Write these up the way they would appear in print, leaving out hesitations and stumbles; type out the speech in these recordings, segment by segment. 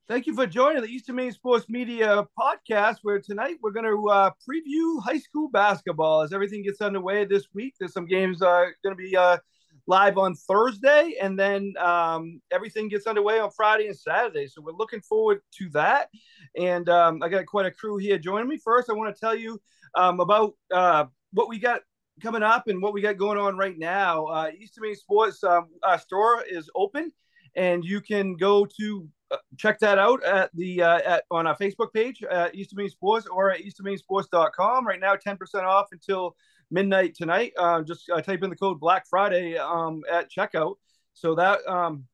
Thank you for joining the Eastern Maine Sports Media podcast, where tonight we're going to preview high school basketball as everything gets underway this week. There's some games going to be live on Thursday, and then everything gets underway on Friday and Saturday. So we're looking forward to that. And I got quite a crew here joining me. First, I want to tell you about what we got coming up and what we got going on right now. Eastern Maine Sports store is open, and you can go to check that out at the on our Facebook page at Eastern Maine Sports or at easternmainsports.com. Right now, 10% off until midnight tonight. Just type in the code Black Friday at checkout. So that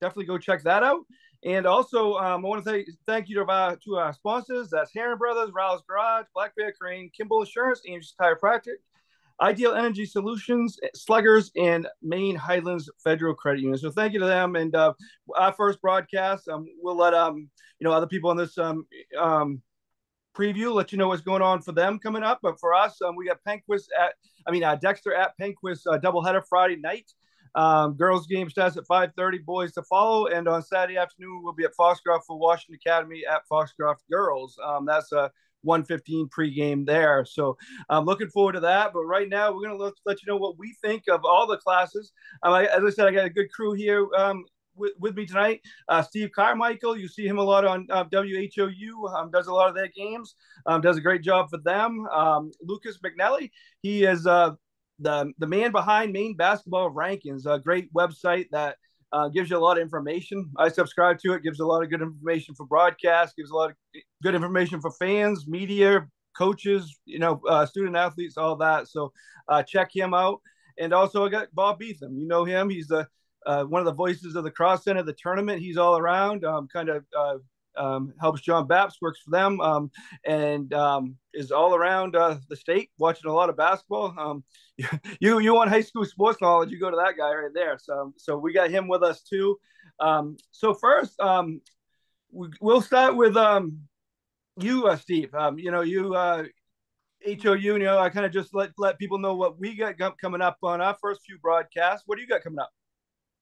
definitely go check that out. And also, I want to say thank you to our sponsors. That's Heron Brothers, Rouse Garage, Black Bear Crane, Kimball Insurance, Angels Chiropractic, Ideal Energy Solutions, Sluggers, and Maine Highlands Federal Credit Union. So thank you to them. And our first broadcast, we'll let other people on this preview let you know what's going on for them coming up. But for us, we got Dexter at Penquist doubleheader Friday night. Girls game starts at 5:30. Boys to follow. And on Saturday afternoon, we'll be at Foxcroft for Washington Academy at Foxcroft Girls. That's a 1:15 pregame there. So I'm looking forward to that. But right now, we're going to let you know what we think of all the classes. As I said, I got a good crew here with me tonight. Steve Carmichael, you see him a lot on WHOU, does a lot of their games, does a great job for them. Lucas McNelly, he is the man behind Maine Basketball Rankings, a great website that gives you a lot of information. I subscribe to it, gives a lot of good information for broadcast, gives a lot of good information for fans, media, coaches, student athletes, all that. So check him out. And also I got Bob Beatham. You know him. He's the one of the voices of the Cross Center, the tournament. He's all around, helps John Bapps, works for them, and is all around the state, watching a lot of basketball. You want high school sports knowledge, you go to that guy right there. So we got him with us too. So first, we'll start with you, Steve. HOU. I kind of just let people know what we got coming up on our first few broadcasts. What do you got coming up?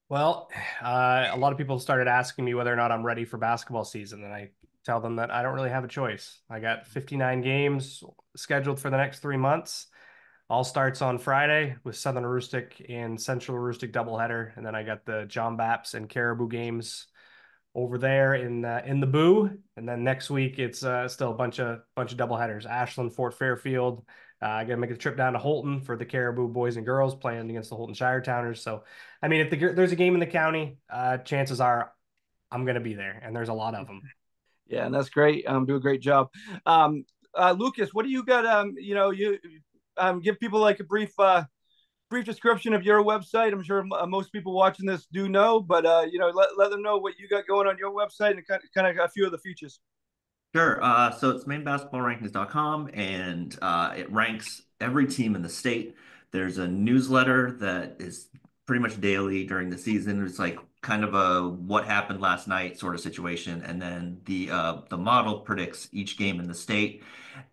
Well, a lot of people started asking me whether or not I'm ready for basketball season, and I tell them that I don't really have a choice. I got 59 games scheduled for the next 3 months. All starts on Friday with Southern Aroostook and Central Aroostook doubleheader, and then I got the John Bapps and Caribou games over there in the Boo, and then next week it's still a bunch of doubleheaders. Ashland, Fort Fairfield. I got to make a trip down to Holton for the Caribou boys and girls playing against the Holton Shire Towners. So, I mean, if there's a game in the county, chances are I'm going to be there, and there's a lot of them. Yeah, and that's great. Do a great job. Lucas, what do you got? You give people like a brief description of your website. I'm sure most people watching this do know, but let them know what you got going on your website and kind of a few of the features. Sure. So it's mainbasketballrankings.com, and it ranks every team in the state. There's a newsletter that is pretty much daily during the season. It's like kind of a what happened last night sort of situation, and then the model predicts each game in the state,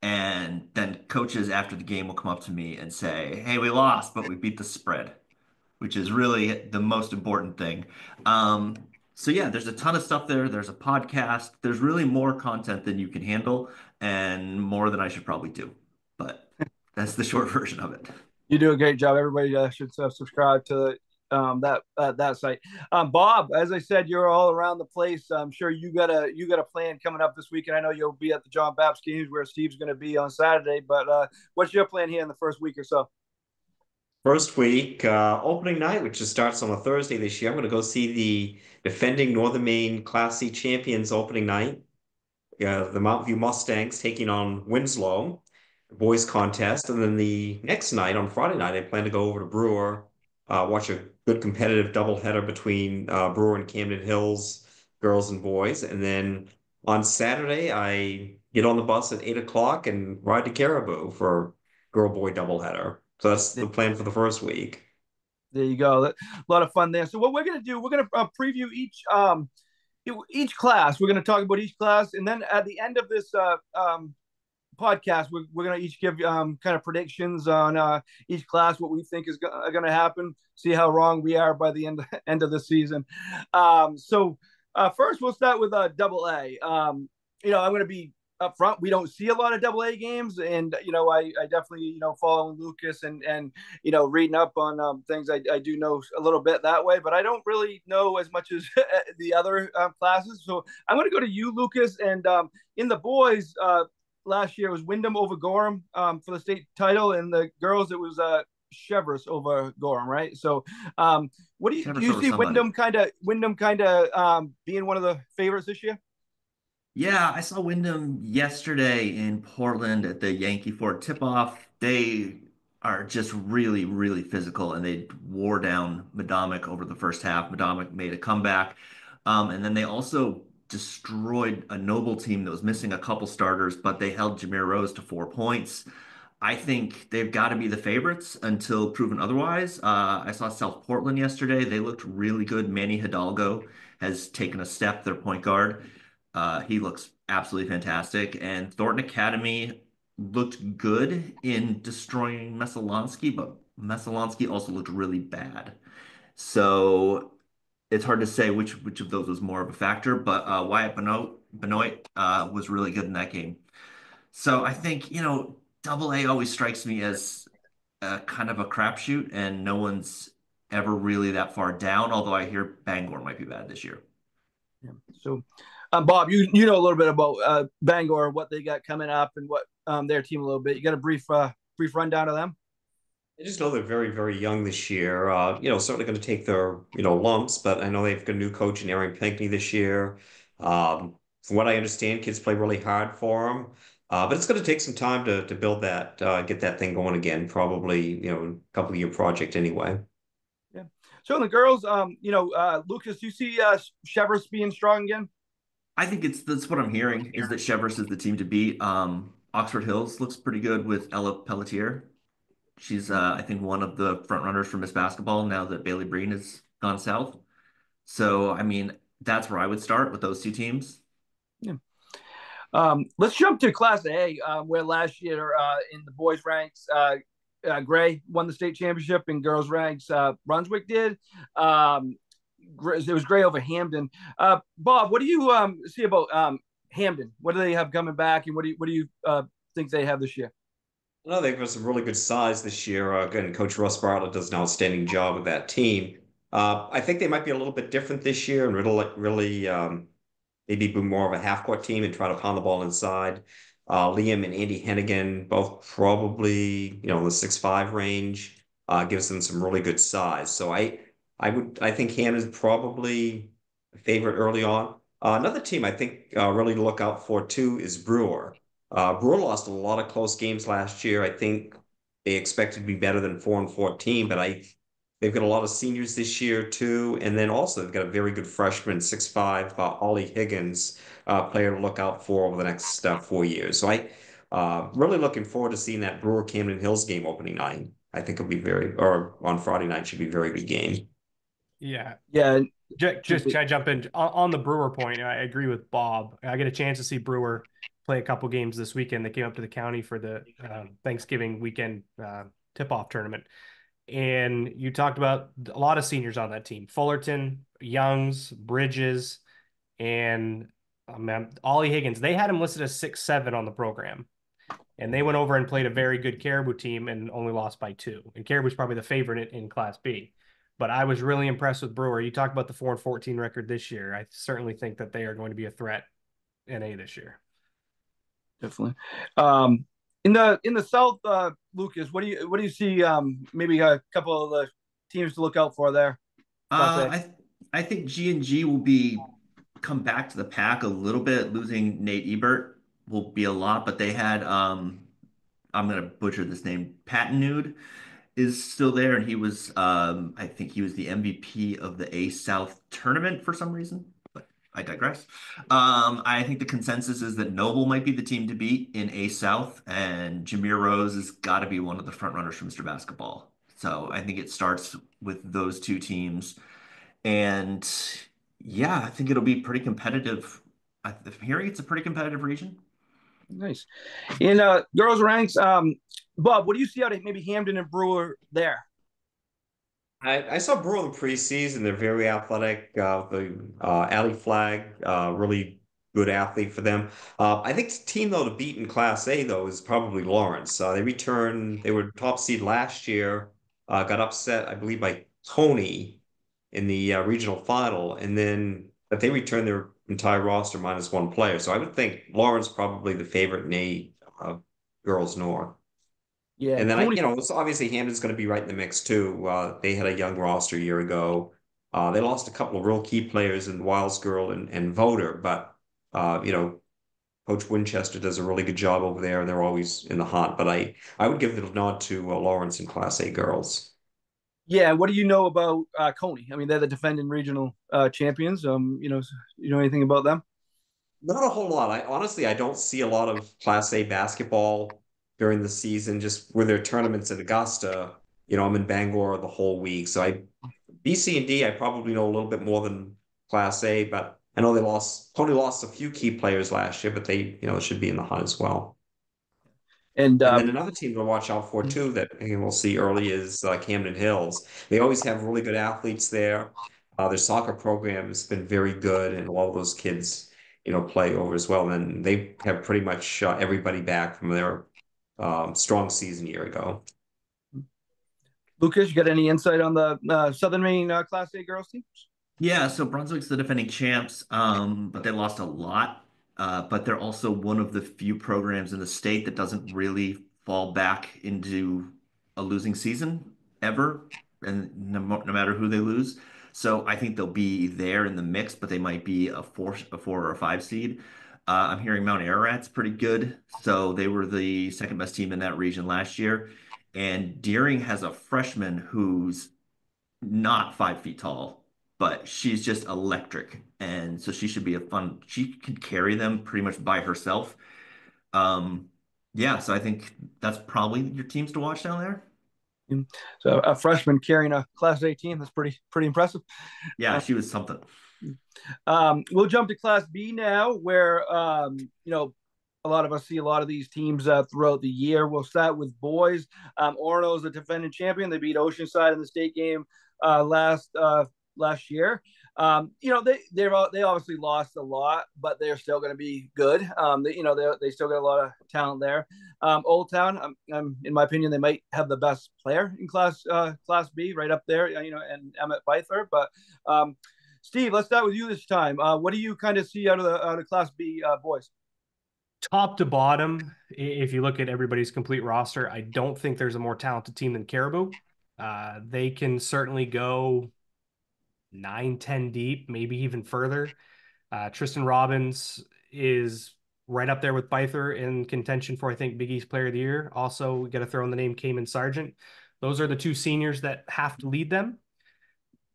and then coaches after the game will come up to me and say, "Hey, we lost, but we beat the spread," which is really the most important thing. Um, so yeah, there's a ton of stuff there. There's a podcast. There's really more content than you can handle and more than I should probably do. But that's the short version of it. You do a great job. Everybody should subscribe to that site. Bob, as I said, you're all around the place. I'm sure you got a plan coming up this weekend. I know you'll be at the John Bapps games where Steve's going to be on Saturday. But what's your plan here in the first week or so? First week, opening night, which just starts on a Thursday this year. I'm going to go see the defending Northern Maine Class C champions opening night. The Mountain View Mustangs taking on Winslow, boys contest. And then the next night, on Friday night, I plan to go over to Brewer, watch a good competitive doubleheader between Brewer and Camden Hills, girls and boys. And then on Saturday, I get on the bus at 8 o'clock and ride to Caribou for girl-boy doubleheader. So that's the plan for the first week. There you go. A lot of fun there. So what we're going to do, we're going to preview each class. We're going to talk about each class, and then at the end of this podcast, we're going to each give kind of predictions on each class, what we think is going to happen. See how wrong we are by the end of the season. So First, we'll start with Double A. I'm going to be up front. We don't see a lot of Double A games, and I definitely following Lucas and reading up on things. I do know a little bit that way, but I don't really know as much as the other classes. So I'm going to go to you, Lucas, and in the boys. Last year it was Wyndham over Gorham for the state title, and the girls it was Chevrolet over Gorham, right? So, what do you see Wyndham kind of being one of the favorites this year? Yeah, I saw Wyndham yesterday in Portland at the Yankee Ford tip-off. They are just really, really physical, and they wore down Madomic over the first half. Madomic made a comeback, and then they also destroyed a Noble team that was missing a couple starters, but they held Jameer Rose to 4 points. I think they've got to be the favorites until proven otherwise. I saw South Portland yesterday. They looked really good. Manny Hidalgo has taken a step, their point guard. He looks absolutely fantastic. And Thornton Academy looked good in destroying Messalonsky, but Messalonsky also looked really bad. So it's hard to say which of those was more of a factor, but Wyatt Benoit was really good in that game. So I think, Double A always strikes me as a kind of a crapshoot, and no one's ever really that far down, although I hear Bangor might be bad this year. Yeah. So, Bob, you know a little bit about Bangor, what they got coming up, and what their team a little bit. You got a brief rundown of them? I just know they're very, very young this year. Certainly going to take their, lumps, but I know they've got a new coach in Aaron Pinkney this year. From what I understand, kids play really hard for them. But it's going to take some time to build that, get that thing going again. Probably, a couple of year project anyway. Yeah. So in the girls, Lucas, you see Chevrolet being strong again? I think that's what I'm hearing is that Chevrolet is the team to beat. Oxford Hills looks pretty good with Ella Pelletier. She's, I think, one of the front runners for Miss Basketball now that Bailey Breen has gone south. So, I mean, that's where I would start with those two teams. Yeah. Let's jump to Class A, where last year in the boys' ranks, Gray won the state championship. In girls' ranks, Brunswick did. It was Gray over Hamden. Bob, what do you see about Hamden? What do they have coming back, and what do you think they have this year? No, they've got some really good size this year. Again, Coach Russ Bartlett does an outstanding job with that team. I think they might be a little bit different this year and really maybe be more of a half-court team and try to pound the ball inside. Liam and Andy Hennigan, both probably, the 6'5" range, gives them some really good size. So I think Hannah's probably a favorite early on. Another team I think really to look out for too is Brewer. Brewer lost a lot of close games last year. I think they expected to be better than 4-14, but they've got a lot of seniors this year too, and then also they've got a very good freshman, 6'5", Ollie Higgins, player to look out for over the next 4 years. So I really looking forward to seeing that Brewer Camden Hills game opening night. I think it'll be or on Friday night should be a very good game. Yeah. Yeah. Just can I jump in on the Brewer point? I agree with Bob. I get a chance to see Brewer play a couple games this weekend. They came up to the county for the Thanksgiving weekend tip-off tournament. And you talked about a lot of seniors on that team: Fullerton, Youngs, Bridges, and Ollie Higgins. They had him listed as 6'7" on the program. And they went over and played a very good Caribou team and only lost by 2. And Caribou's probably the favorite in Class B. But I was really impressed with Brewer. You talked about the 4-14 record this year. I certainly think that they are going to be a threat in A this year. Definitely. In the South, Lucas, what do you see? Maybe a couple of the teams to look out for there. I think G&G will come back to the pack a little bit. Losing Nate Ebert will be a lot, but they had I'm gonna butcher this name. Pattenude is still there, and he was I think he was the MVP of the A South tournament for some reason. But I digress. I think the consensus is that Noble might be the team to beat in A South, and Jameer Rose has got to be one of the front runners for Mr. Basketball. So I think it starts with those two teams, and yeah, I think it'll be pretty competitive. I'm hearing it's a pretty competitive region. Nice. In girls ranks, Bob, what do you see out of maybe Hamden and Brewer there? I saw Brewer in the preseason. They're very athletic. The alley flag, really good athlete for them. I think the team though to beat in Class A though is probably Lawrence. They were top seed last year. Got upset, I believe, by Tony in the regional final, and then but they returned their entire roster minus one player. So I would think Lawrence probably the favorite in girls North. Yeah, And then Coney. it's obviously Hampton's going to be right in the mix too. They had a young roster a year ago. They lost a couple of real key players in Wiles Girl and Voter, but Coach Winchester does a really good job over there, and they're always in the hunt. But I would give the nod to Lawrence in Class A girls. Yeah, what do you know about Coney? I mean, they're the defending regional champions. You know anything about them? Not a whole lot. I don't see a lot of Class A basketball during the season, just with their tournaments in Augusta. I'm in Bangor the whole week. So B, C, and D, I probably know a little bit more than Class A, but I know Tony lost a few key players last year, but they, should be in the hunt as well. And And then another team to watch out for too that we'll see early is Camden Hills. They always have really good athletes there. Their soccer program has been very good, and a lot of those kids, play over as well. And they have pretty much everybody back from their strong season a year ago. Lucas, you got any insight on the Southern Maine Class A girls team? Yeah, so Brunswick's the defending champs, but they lost a lot. But they're also one of the few programs in the state that doesn't really fall back into a losing season ever, and no matter who they lose. So I think they'll be there in the mix, but they might be a four or a five seed. I'm hearing Mount Ararat's pretty good, so they were the second best team in that region last year. And Deering has a freshman who's not 5 feet tall, but she's just electric. And so she should be she can carry them pretty much by herself. Yeah, so I think that's probably your teams to watch down there. So a freshman carrying a Class A team, that's pretty impressive. Yeah, she was something. We'll jump to Class B now, where a lot of us see a lot of these teams throughout the year. We'll start with boys. Orono is the defending champion. They beat Oceanside in the state game last year. They obviously lost a lot, but they're still going to be good. They still got a lot of talent there. Old Town, in my opinion, they might have the best player in Class B, right up there. And Emmett Byther. But Steve, let's start with you this time. What do you kind of see out of Class B boys? Top to bottom, if you look at everybody's complete roster, I don't think there's a more talented team than Caribou. They can certainly go 9-10 deep, maybe even further. Tristan Robbins is right up there with Byther in contention for, I think, Big East Player of the Year. Also, we got to throw in the name Cayman Sargent. Those are the two seniors that have to lead them.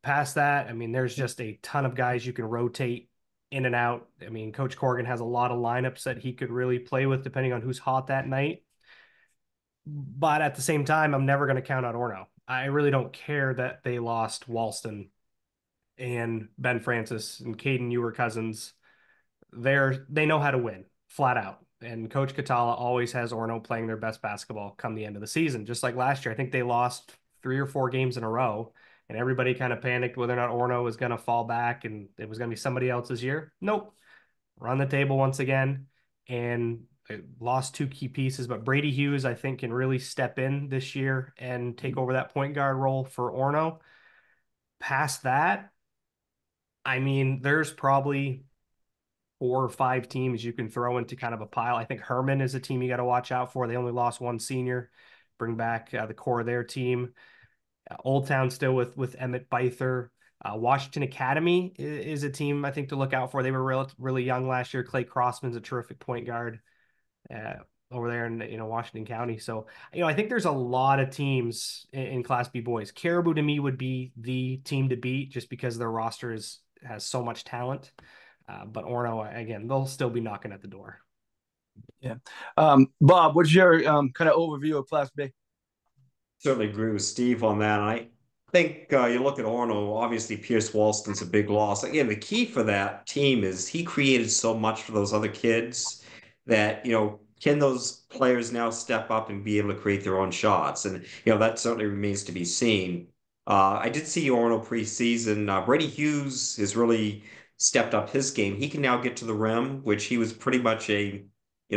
Past that, I mean, there's just a ton of guys you can rotate in and out. I mean, Coach Corrigan has a lot of lineups that he could really play with depending on who's hot that night. But at the same time, I'm never going to count out Orono. I really don't care that they lost Walston and Ben Francis and Caden Ewer Cousins. They know how to win flat out. And Coach Catala always has Orono playing their best basketball come the end of the season. Just like last year, I think they lost 3 or 4 games in a row, and everybody kind of panicked whether or not Orono was going to fall back and it was going to be somebody else's year. Nope. Run the table once again, and lost 2 key pieces. But Brady Hughes, I think, can really step in this year and take over that point guard role for Orono. Past that, I mean, there's probably 4 or 5 teams you can throw into kind of a pile. I think Herman is a team you got to watch out for. They only lost 1 senior. Bring back the core of their team. Old Town still with Emmett Byther. Washington Academy is a team I think to look out for. They were really young last year. Clay Crossman's a terrific point guard over there in Washington County. So I think there's a lot of teams in Class B boys. Caribou to me would be the team to beat just because their roster has so much talent. But Orono, again, they'll still be knocking at the door. Yeah. Bob, what's your kind of overview of Class B? Certainly agree with Steve on that. And I think you look at Orono, obviously Pierce Walston's a big loss. Again, the key for that team is he created so much for those other kids that, can those players now step up and be able to create their own shots? And, that certainly remains to be seen. I did see Orno preseason. Brady Hughes has really stepped up his game. He can now get to the rim, which he was pretty much a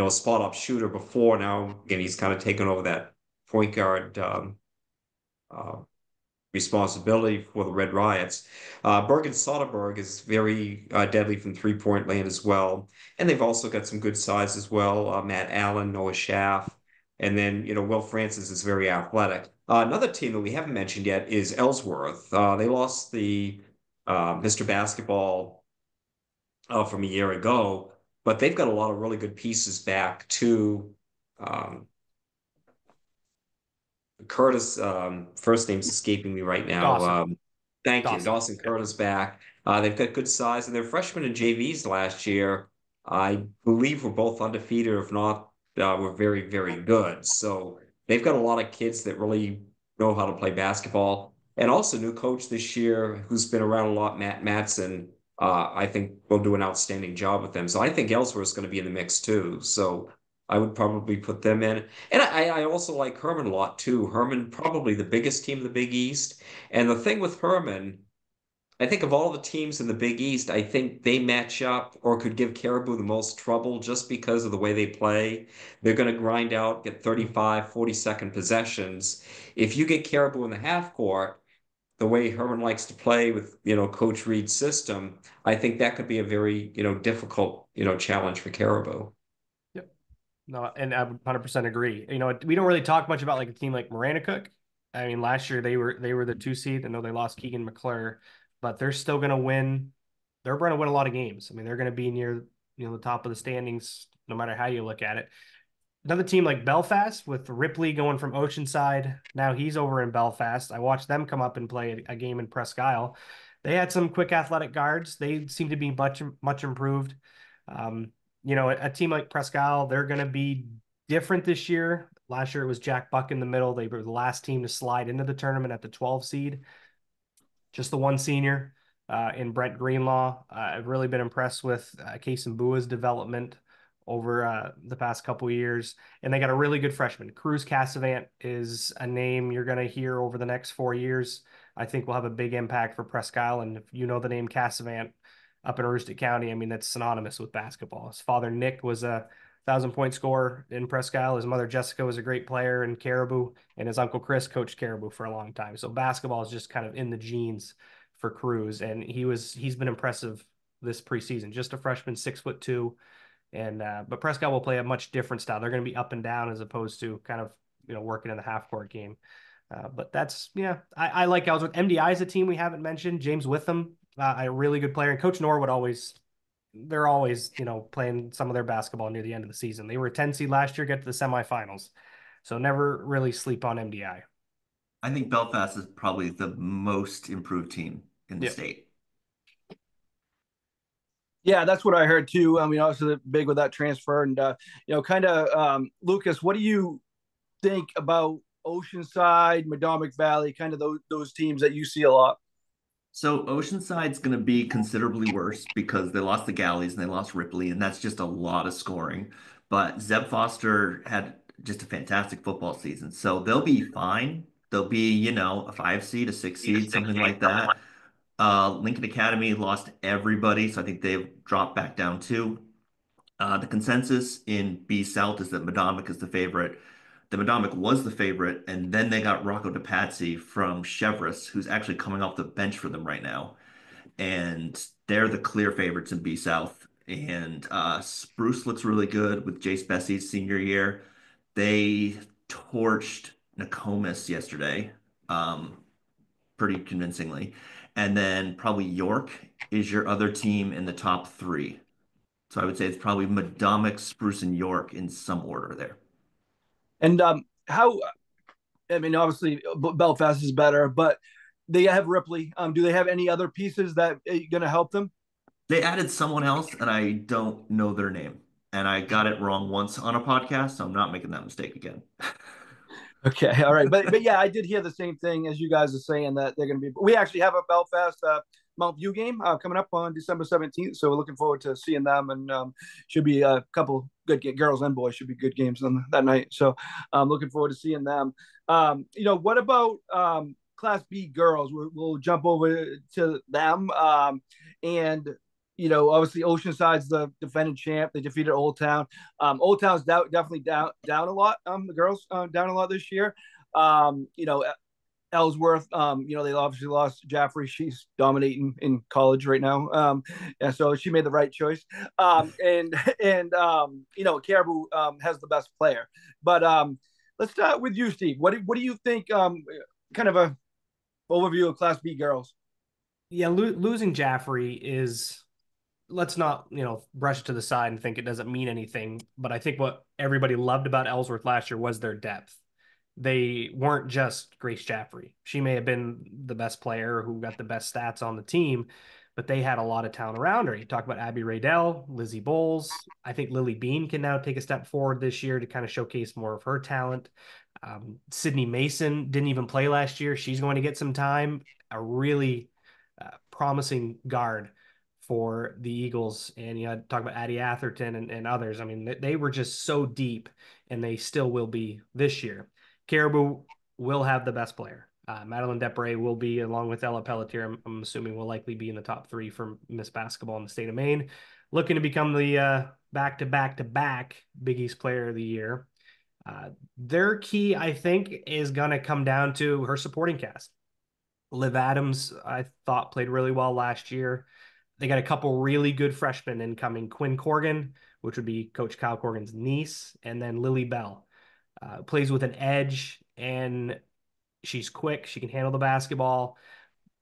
spot up shooter before. Now again, he's kind of taken over that point guard uh, responsibility for the Red Riots. Bergen Soderberg is very deadly from three-point land as well. And they've also got some good size as well. Matt Allen, Noah Schaff. And then, Will Francis is very athletic. Another team that we haven't mentioned yet is Ellsworth. They lost the Mr. Basketball from a year ago, but they've got a lot of really good pieces back too. Um, Curtis, first name's escaping me right now. Dawson. Thank you. Dawson Curtis back. They've got good size, and their freshmen and JVs last year, I believe, were both undefeated, if not, were very, very good. So they've got a lot of kids that really know how to play basketball. And also, new coach this year who's been around a lot, Matt Matson, I think will do an outstanding job with them. So I think Ellsworth's going to be in the mix too. So I would probably put them in. And I also like Herman a lot too. Herman, probably the biggest team in the Big East. And the thing with Herman, I think of all the teams in the Big East, I think they match up or could give Caribou the most trouble just because of the way they play. They're going to grind out, get 35, 40-second possessions. If you get Caribou in the half court, the way Herman likes to play with, Coach Reed's system, I think that could be a very, difficult, challenge for Caribou. No, and I would 100% agree. We don't really talk much about like a team like Maranacook. I mean, last year they were the 2 seed. I know they lost Keegan McClure, but they're still going to win. They're going to win a lot of games. I mean, they're going to be near the top of the standings, no matter how you look at it. Another team like Belfast with Ripley going from Oceanside. Now he's over in Belfast. I watched them come up and play a game in Presque Isle. They had some quick athletic guards. They seem to be much improved. A team like Presque Isle, they're going to be different this year. Last year it was Jack Buck in the middle. They were the last team to slide into the tournament at the 12 seed. Just the one senior in Brent Greenlaw. I've really been impressed with Case and Bua's development over the past couple of years. And they got a really good freshman. Cruz Casavant is a name you're going to hear over the next 4 years. I think will have a big impact for Presque Isle. And if you know the name Casavant up in Aroostook County, I mean, that's synonymous with basketball. His father, Nick, was a 1,000-point scorer in Presque Isle. His mother, Jessica, was a great player in Caribou. And his uncle, Chris, coached Caribou for a long time. So basketball is just kind of in the genes for Cruz. And he's been impressive this preseason. Just a freshman, 6'2". And but Presque Isle will play a much different style. They're going to be up and down as opposed to kind of working in the half court game. But that's I like Ellsworth. MDI is a team we haven't mentioned. James Witham, a really good player, and Coach Norwood they're always playing some of their basketball near the end of the season. They were a 10 seed last year, get to the semifinals, so never really sleep on MDI. I think Belfast is probably the most improved team in the state. Yeah, that's what I heard too. I mean, obviously big with that transfer, and Lucas, what do you think about Oceanside, Madomic Valley, kind of those teams that you see a lot? So Oceanside's going to be considerably worse because they lost the Galleys and they lost Ripley, and that's just a lot of scoring. But Zeb Foster had just a fantastic football season, so they'll be fine. They'll be, a 5 seed, a 6 seed, something like that. Lincoln Academy lost everybody, so I think they've dropped back down too. The consensus in B South is that Madomic is the favorite. The Madomic was the favorite, and then they got Rocco DePatsy from Chevrolet, who's actually coming off the bench for them right now. And they're the clear favorites in B South. And Spruce looks really good with Jace Bessie's senior year. They torched Nokomis yesterday, pretty convincingly. And then probably York is your other team in the top 3. So I would say it's probably Madomic, Spruce, and York in some order there. And I mean, obviously Belfast is better, but they have Ripley. Do they have any other pieces that are going to help them? They added someone else, and I don't know their name. And I got it wrong once on a podcast, so I'm not making that mistake again. Okay, all right, but yeah, I did hear the same thing as you guys are saying that they're going to be. We actually have a Belfast Mount View game coming up on December 17th, so we're looking forward to seeing them, and should be a couple good girls and boys should be good games on that night. So I'm looking forward to seeing them. What about Class B girls. We'll jump over to them. And obviously Oceanside's the defending champ. They defeated Old Town. Old Town's definitely down a lot. The girls down a lot this year. Ellsworth, they obviously lost Jaffrey. She's dominating in college right now. And so she made the right choice. And Caribou has the best player. But let's start with you, Steve. What do you think? Kind of a overview of Class B girls. Yeah, losing Jaffrey is, let's not, brush it to the side and think it doesn't mean anything. But I think what everybody loved about Ellsworth last year was their depth. They weren't just Grace Jaffrey. She may have been the best player who got the best stats on the team, but they had a lot of talent around her. You talk about Abby Raydell, Lizzie Bowles. I think Lily Bean can now take a step forward this year to kind of showcase more of her talent. Sydney Mason didn't even play last year. She's going to get some time. A really promising guard for the Eagles. And talk about Addie Atherton and others. I mean, they were just so deep, and they still will be this year. Caribou will have the best player. Madeline Depre will be, along with Ella Pelletier, I'm assuming will likely be in the top 3 for Miss Basketball in the state of Maine, looking to become the back-to-back Big East Player of the Year. Their key, I think, is going to come down to her supporting cast. Liv Adams, I thought, played really well last year. They got a couple really good freshmen incoming. Quinn Corgan, which would be Coach Kyle Corgan's niece, and then Lily Bell. Plays with an edge, and she's quick. She can handle the basketball.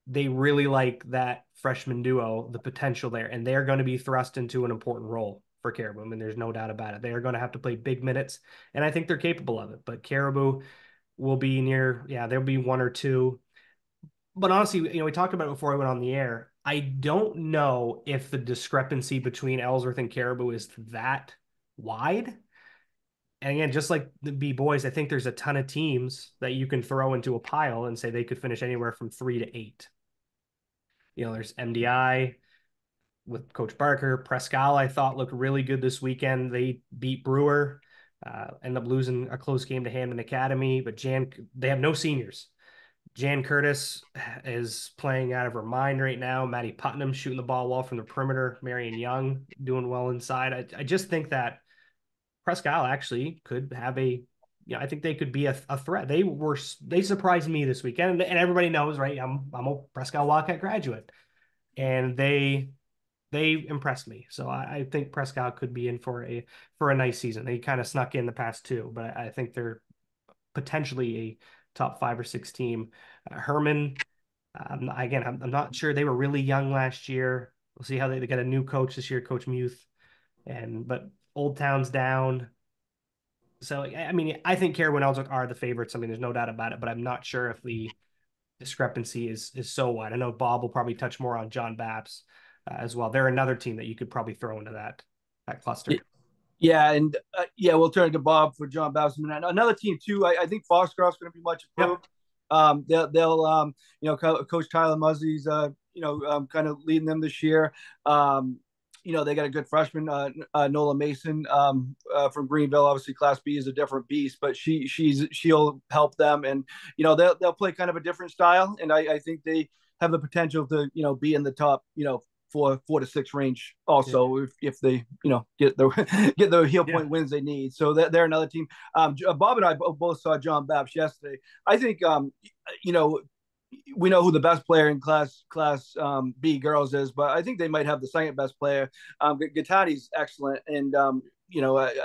They really like that freshman duo, the potential there, and they're going to be thrust into an important role for Caribou. I mean, there's no doubt about it. They are going to have to play big minutes, and I think they're capable of it. But Caribou will be there'll be 1 or 2. But honestly, we talked about it before I went on the air. I don't know if the discrepancy between Ellsworth and Caribou is that wide. And again, just like the B boys, I think there's a ton of teams that you can throw into a pile and say they could finish anywhere from 3 to 8. There's MDI with Coach Barker. Prescal, I thought, looked really good this weekend. They beat Brewer, end up losing a close game to Hammond Academy, but they have no seniors. Jan Curtis is playing out of her mind right now. Maddie Putnam shooting the ball well from the perimeter. Marion Young doing well inside. I just think that Presque Isle actually could have I think they could be a threat. They surprised me this weekend, and everybody knows, right? I'm a Presque Isle Wildcat graduate, and they impressed me. So I think Presque Isle could be in for a nice season. They kind of snuck in the past 2, but I think they're potentially a top 5 or 6 team. Herman, again, I'm not sure. They were really young last year. We'll see how they got a new coach this year, Coach Muth, but Old Town's down. So, I mean, I think Caribou and Ellsworth are the favorites. I mean, there's no doubt about it, but I'm not sure if the discrepancy is so wide. I know Bob will probably touch more on John Baps as well. They're another team that you could probably throw into that cluster. Yeah, and we'll turn to Bob for John Baps. Another team too. I think Foxcroft's going to be much improved. Yep. They'll Coach Tyler Muzzey's kind of leading them this year. They got a good freshman, Nola Mason, from Greenville. Obviously, Class B is a different beast, but she'll help them, and they'll play kind of a different style, and I think they have the potential to be in the top 4 to 6 range also, if they get the heel point wins they need. So they're another team. Bob and I both saw John Baps yesterday. I think we know who the best player in class B girls is, but I think they might have the second best player. Gattati's excellent, and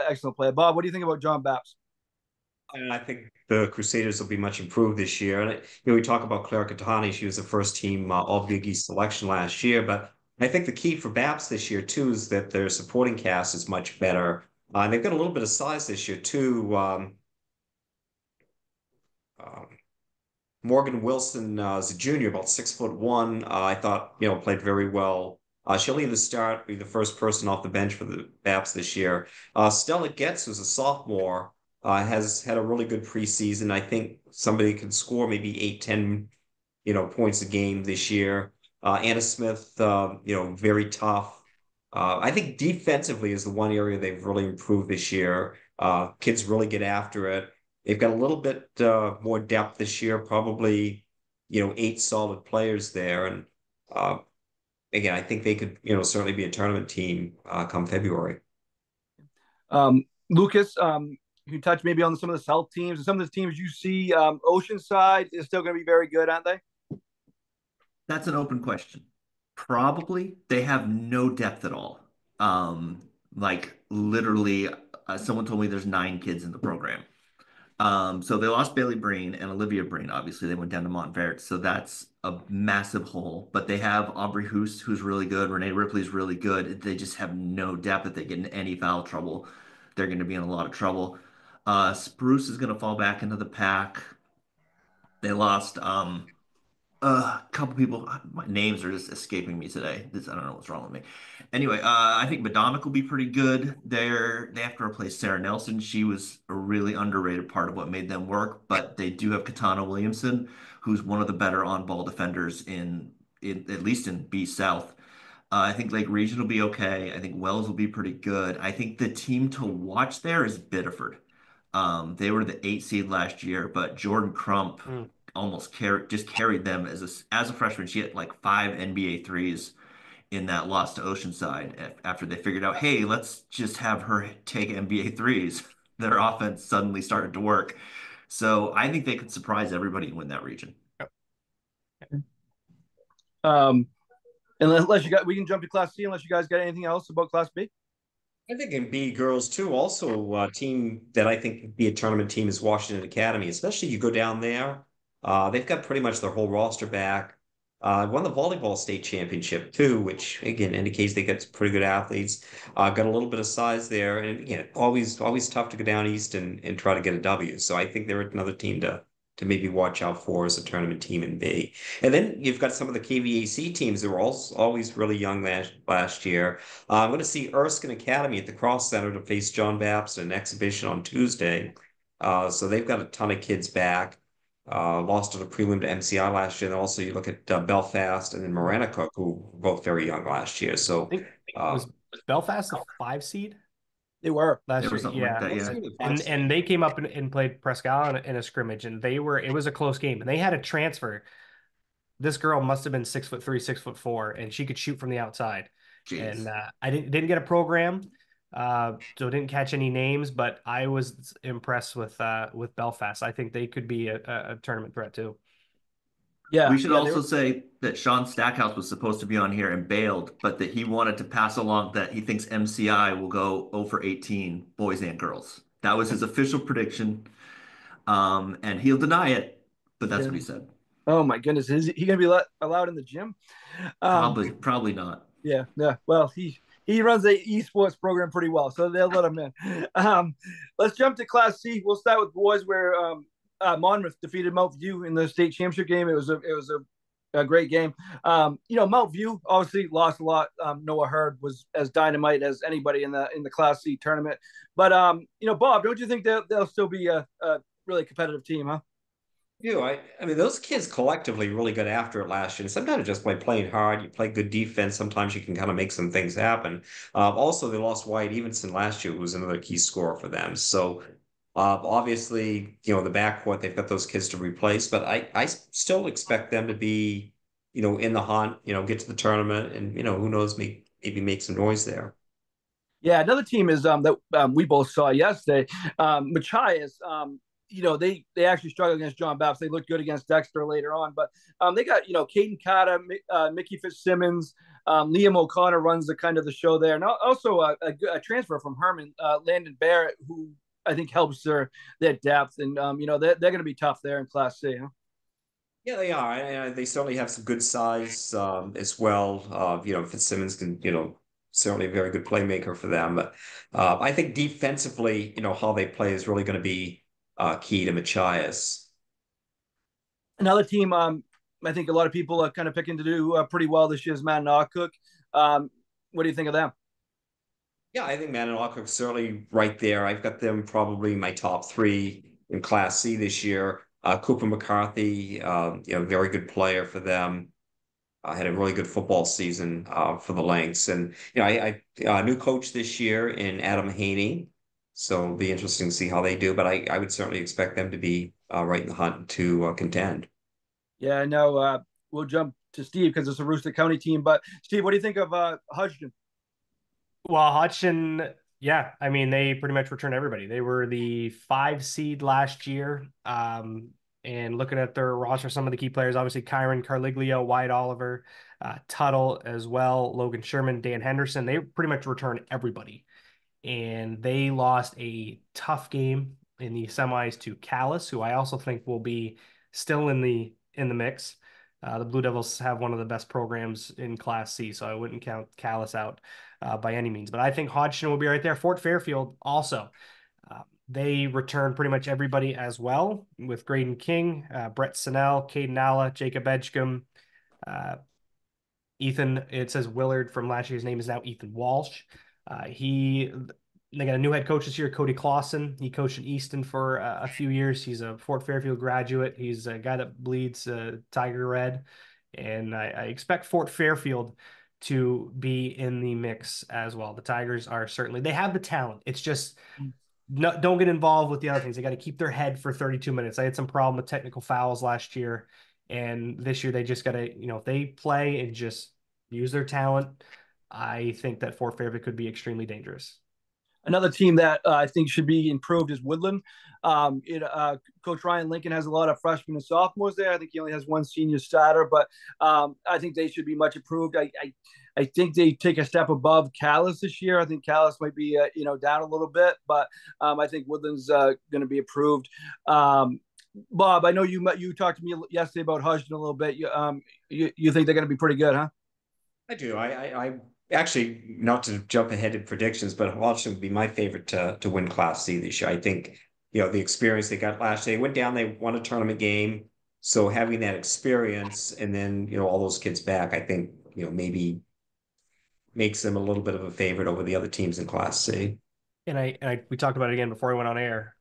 excellent player. Bob, what do you think about John Baps? I think the Crusaders will be much improved this year. And we talk about Claire Gattani. She was the first team All Big East selection last year, but I think the key for Baps this year too is that their supporting cast is much better. And they've got a little bit of size this year too. Morgan Wilson is a junior, about 6'1". I thought, played very well. She'll either start, be the first person off the bench for the Baps this year. Stella Getz, who's a sophomore, has had a really good preseason. I think somebody can score maybe 8-10, points a game this year. Anna Smith, very tough. I think defensively is the one area they've really improved this year. Kids really get after it. They've got a little bit more depth this year, probably, 8 solid players there. And again, I think they could, certainly be a tournament team come February. Lucas, you touch maybe on some of the South teams and some of the teams you see. Oceanside is still going to be very good, aren't they? That's an open question. Probably. They have no depth at all. Like literally, someone told me there's 9 kids in the program. So they lost Bailey Breen and Olivia Breen. Obviously, they went down to Montverde, so that's a massive hole. But they have Aubrey Hoos, who's really good. Renee Ripley's really good. They just have no depth. If they get in any foul trouble, they're going to be in a lot of trouble. Spruce is going to fall back into the pack. They lost a couple people. My names are just escaping me today. I don't know what's wrong with me. Anyway, I think Madonic will be pretty good. They have to replace Sarah Nelson. She was a really underrated part of what made them work, but they do have Katana Williamson, who's one of the better on-ball defenders in at least in B South. I think Lake Region will be okay. I think Wells will be pretty good. I think the team to watch there is Biddeford. They were the 8 seed last year, but Jordan Crump almost carried them as a freshman. She had like 5 NBA threes in that loss to Oceanside after they figured out, hey, let's just have her take NBA threes. Their offense suddenly started to work. So I think they could surprise everybody and win that region. Unless we can jump to Class C. Unless you guys got anything else about Class B. I think in B girls too, also a team that I think could be a tournament team is Washington Academy, especially you go down there. They've got pretty much their whole roster back. Won the volleyball state championship too, which again indicates they got pretty good athletes. Got a little bit of size there, and again, always tough to go down east and try to get a W. So I think they're another team to maybe watch out for as a tournament team in B. And then you've got some of the KVAC teams that were also always really young last year. I'm going to see Erskine Academy at the Cross Center to face John Baptist in an exhibition on Tuesday. So they've got a ton of kids back. Lost at a prelim to MCI last year. And also you look at Belfast and then Maranacook, who were both very young last year. So was Belfast a 5 seed? They were last year, something yeah. like that, yeah. And they came up and played Presque Isle in a scrimmage, and it was a close game. And they had a transfer. This girl must have been 6'3", 6'4", and she could shoot from the outside. Jeez. And I didn't get a program, so didn't catch any names, but I was impressed with Belfast. I think they could be a tournament threat too. Yeah. We should also say that Sean Stackhouse was supposed to be on here and bailed, but that he wanted to pass along that he thinks MCI will go 0 for 18, boys and girls. That was his official prediction. And he'll deny it, but that's what he said. Oh my goodness, is he going to be allowed in the gym? Probably not. Yeah. Well, he runs the esports program pretty well, so they'll let him in. Let's jump to Class C. We'll start with boys, where Monmouth defeated Mount View in the state championship game. It was a great game. Mount View obviously lost a lot. Noah Hurd was as dynamite as anybody in the Class C tournament. But Bob, don't you think they'll still be a really competitive team, huh? I mean, those kids collectively really got after it last year. And sometimes just by playing hard, you play good defense. Sometimes you can kind of make some things happen. Also, they lost Wyatt Evenson last year, who was another key scorer for them. So obviously, the backcourt, they've got those kids to replace. But I still expect them to be, in the hunt, get to the tournament and, who knows, maybe make some noise there. Yeah, another team is that we both saw yesterday, Machias. They actually struggled against John Baptist. They looked good against Dexter later on, but they got Caden Carter, Mickey Fitzsimmons, Liam O'Connor runs the show there, and also a transfer from Herman, Landon Barrett, who I think helps their depth, and they're going to be tough there in Class C. Huh? Yeah, they are. And they certainly have some good size as well. Fitzsimmons can certainly a very good playmaker for them, but I think defensively, how they play is really going to be key to Machias. Another team, I think a lot of people are kind of picking to do pretty well this year is Mananock. What do you think of them? Yeah, I think Mananock certainly right there. I've got them probably my top 3 in Class C this year. Cooper McCarthy, very good player for them. Had a really good football season for the Lynx, and I new coach this year in Adam Haney. So it'll be interesting to see how they do, but I would certainly expect them to be right in the hunt to contend. Yeah, I know. We'll jump to Steve because it's a Rooster County team. But Steve, what do you think of Hodgson? Well, Hodgson, yeah, I mean, they pretty much returned everybody. They were the 5 seed last year. And looking at their roster, some of the key players, obviously Kyron Carliglio, Wyatt Oliver, Tuttle as well, Logan Sherman, Dan Henderson. They pretty much returned everybody. And they lost a tough game in the semis to Calais, who I also think will be still in the mix. The Blue Devils have one of the best programs in Class C, so I wouldn't count Calais out by any means. But I think Hodgson will be right there. Fort Fairfield also. They returned pretty much everybody as well, with Graydon King, Brett Sinnell, Caden Alla, Jacob Edgecombe, Ethan, it says Willard from last year's name is now Ethan Walsh. They got a new head coach this year, Cody Clausen. He coached in Easton for a few years. He's a Fort Fairfield graduate. He's a guy that bleeds Tiger Red. And I expect Fort Fairfield to be in the mix as well. The Tigers are certainly, they have the talent. It's just, don't get involved with the other things. They got to keep their head for 32 minutes. I had some problem with technical fouls last year. And this year they just got to, if they play and just use their talent, I think that Fort Fairfield could be extremely dangerous. Another team that I think should be improved is Woodland. Coach Ryan Lincoln has a lot of freshmen and sophomores there. I think he only has one senior starter, but I think they should be much improved. I think they take a step above Calais this year. I think Calais might be down a little bit, but I think Woodland's going to be improved. Bob, I know you talked to me yesterday about Hodgson a little bit. You think they're going to be pretty good, huh? I do. I actually, not to jump ahead in predictions, but Hodgson would be my favorite to win Class C this year. I think, the experience they got last year, they went down, they won a tournament game. So having that experience and then, all those kids back, I think, maybe makes them a little bit of a favorite over the other teams in Class C. And we talked about it again before we went on air.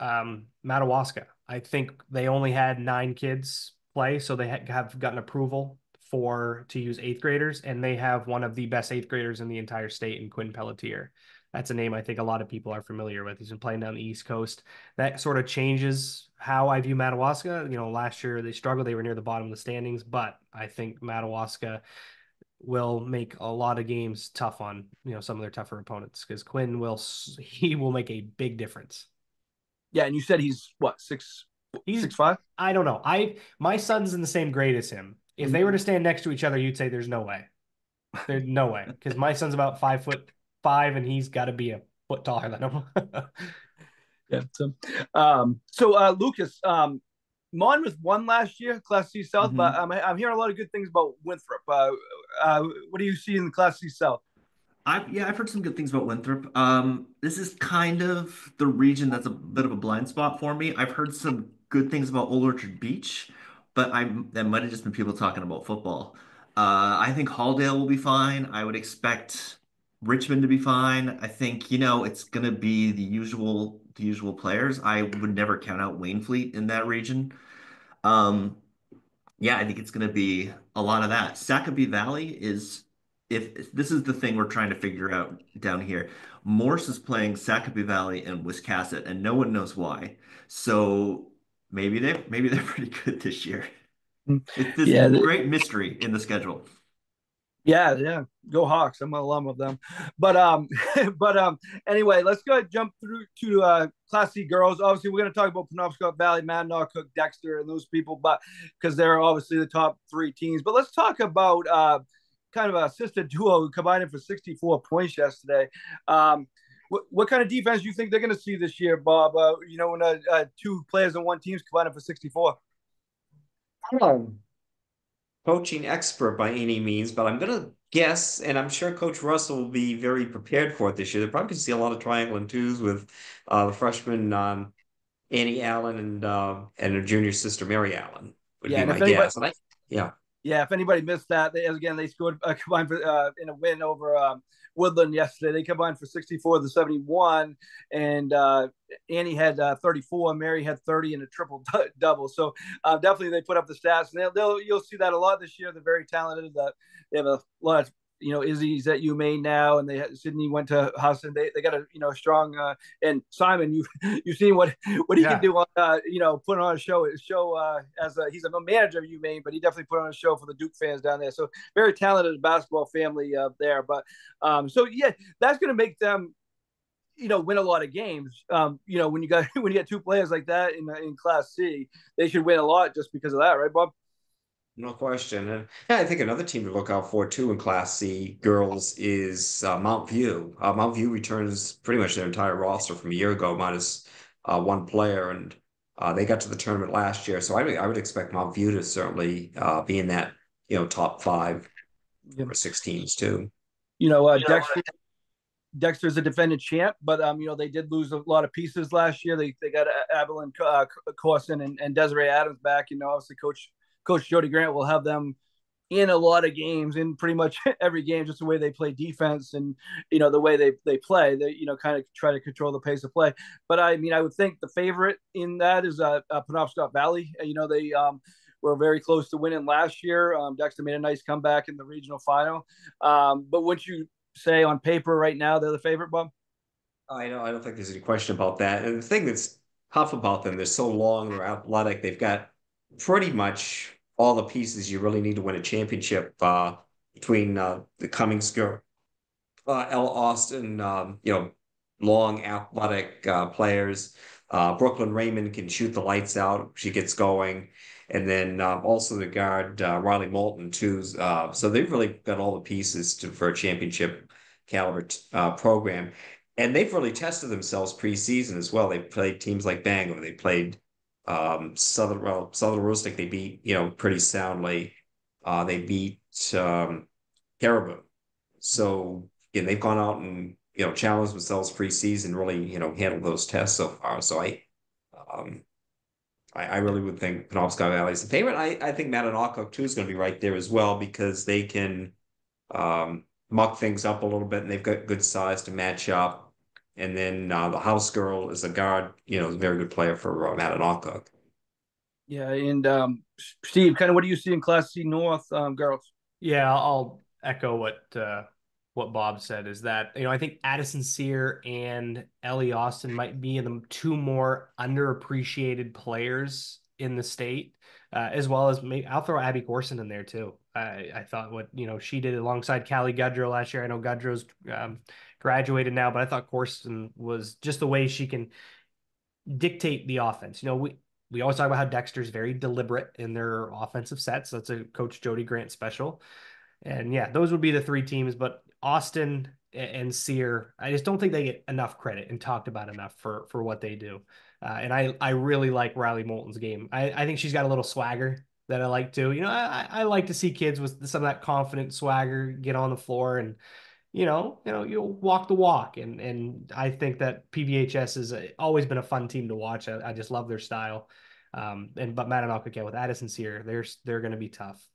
Madawaska, I think they only had 9 kids play, so they have gotten approval to use 8th graders, and they have one of the best 8th graders in the entire state in Quinn Pelletier. That's a name I think a lot of people are familiar with. He's been playing down the East Coast. That sort of changes how I view Madawaska. Last year they struggled. They were near the bottom of the standings, but I think Madawaska will make a lot of games tough on, some of their tougher opponents, because Quinn will make a big difference. Yeah, and you said he's what, 6'5"? I don't know. My son's in the same grade as him. If they were to stand next to each other, you'd say there's no way. There's no way, because my son's about 5'5", and he's got to be a foot taller than him. Yeah. So Lucas, Monmouth won last year, Class C South, but I'm hearing a lot of good things about Winthrop. What do you see in the Class C South? I've heard some good things about Winthrop. This is kind of the region that's a bit of a blind spot for me. I've heard some good things about Old Orchard Beach, but that might have just been people talking about football. I think Halldale will be fine. I would expect Richmond to be fine. I think, it's going to be the usual players. I would never count out Waynfleet in that region. I think it's going to be a lot of that. Sacabee Valley is, if this is the thing we're trying to figure out down here. Morse is playing Sacabee Valley and Wiscasset, and no one knows why. So maybe they're pretty good this year. It's this great mystery in the schedule. Yeah. Go Hawks. I'm an alum of them. But anyway, let's go jump through to Class C girls. Obviously, we're going to talk about Penobscot Valley, Mackinac, Cook, Dexter, and those people, but because they're obviously the top 3 teams. But let's talk about kind of a sister duo who combined for 64 points yesterday. What kind of defense do you think they're going to see this year, Bob? When 2 players on one team combining for 64. Coaching expert by any means, but I'm going to guess, and I'm sure Coach Russell will be very prepared for it this year. They're probably going to see a lot of triangle and twos with the freshman Annie Allen and her junior sister Mary Allen would be my guess. If anybody missed that, they scored combined for, in a win over Woodland yesterday. They combined for 64 to 71, and Annie had 34, Mary had 30 and a triple double. So definitely they put up the stats, and you'll see that a lot this year. They're very talented. They have a lot of Izzy's at UMaine now, and Sydney went to Hudson. They got a strong and Simon, you've seen what he can do on putting on a show he's a manager of UMaine, but he definitely put on a show for the Duke fans down there. So very talented basketball family there. But so yeah, that's going to make them win a lot of games. When you got 2 players like that in Class C, they should win a lot just because of that, right, Bob? No question. And yeah, I think another team to look out for too in Class C girls is Mount View. Mount View returns pretty much their entire roster from a year ago, minus one player, and they got to the tournament last year. So I would expect Mount View to certainly be in that top 5 or 6 teams too. Dexter's a defending champ, but they did lose a lot of pieces last year. They got Evelyn Corson and Desiree Adams back. Obviously Coach Jody Grant will have them in a lot of games, in pretty much every game, just the way they play defense and the way they play. They kind of try to control the pace of play. But I would think the favorite in that is Penobscot Valley. They were very close to winning last year. Dexter made a nice comeback in the regional final. But wouldn't you say on paper right now they're the favorite, Bob? I don't think there's any question about that. And the thing that's tough about them, they're so long, they're athletic, they've got pretty much all the pieces you really need to win a championship between the Cummings girl, Ella Austin, long athletic players. Brooklyn Raymond can shoot the lights out. She gets going. And then also the guard, Riley Moulton, too. So they've really got all the pieces for a championship caliber program. And they've really tested themselves preseason as well. They've played teams like Bangor. They played Southern Rustic. They beat, pretty soundly. They beat Caribou. So they've gone out and, challenged themselves preseason, really, handled those tests so far. So I really would think Penobscot Valley is the favorite. I think Mattanock too is going to be right there as well because they can muck things up a little bit and they've got good size to match up. And then the house girl is a guard, a very good player for Mattanock. Yeah, and Steve, kind of what do you see in Class C North girls? Yeah, I'll echo what Bob said is that, I think Addison Sear and Ellie Austin might be the 2 more underappreciated players in the state, as well as maybe I'll throw Abby Gorson in there too. I thought what, she did alongside Callie Gudrow last year. I know Gudrow's graduated now, but I thought Gorson was just the way she can dictate the offense. We always talk about how Dexter's very deliberate in their offensive sets. That's a Coach Jody Grant special. And yeah, those would be the 3 teams, but Austin and Sear, I just don't think they get enough credit and talked about enough for what they do. And I really like Riley Moulton's game. I think she's got a little swagger that I like too. I like to see kids with some of that confident swagger get on the floor and, you'll walk the walk. And I think that PVHS has always been a fun team to watch. I just love their style. But Mattanock again with Addison Sear, they're going to be tough.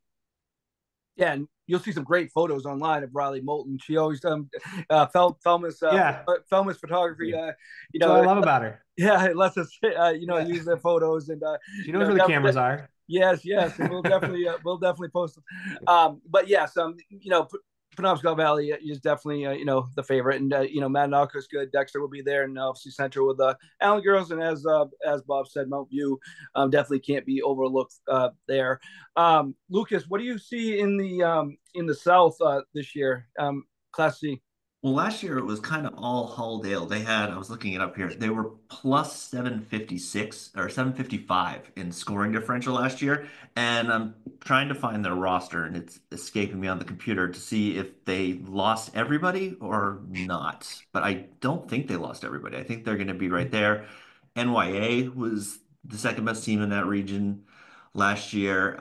Yeah, and you'll see some great photos online of Riley Moulton. She always Thelma's photography. That's what I love about her. Yeah, it lets us use their photos and she knows where the cameras are. Yes, and we'll definitely post them. But yes, Penobscot Valley is definitely the favorite, and Mattanock is good. Dexter will be there, and obviously Central with the Allen girls, and as Bob said, Mount View definitely can't be overlooked there. Lucas, what do you see in the South this year, Class C? Well, last year it was kind of all Halldale. I was looking it up here. They were plus 756 or 755 in scoring differential last year. And I'm trying to find their roster and it's escaping me on the computer to see if they lost everybody or not. But I don't think they lost everybody. I think they're going to be right there. NYA was the second best team in that region last year.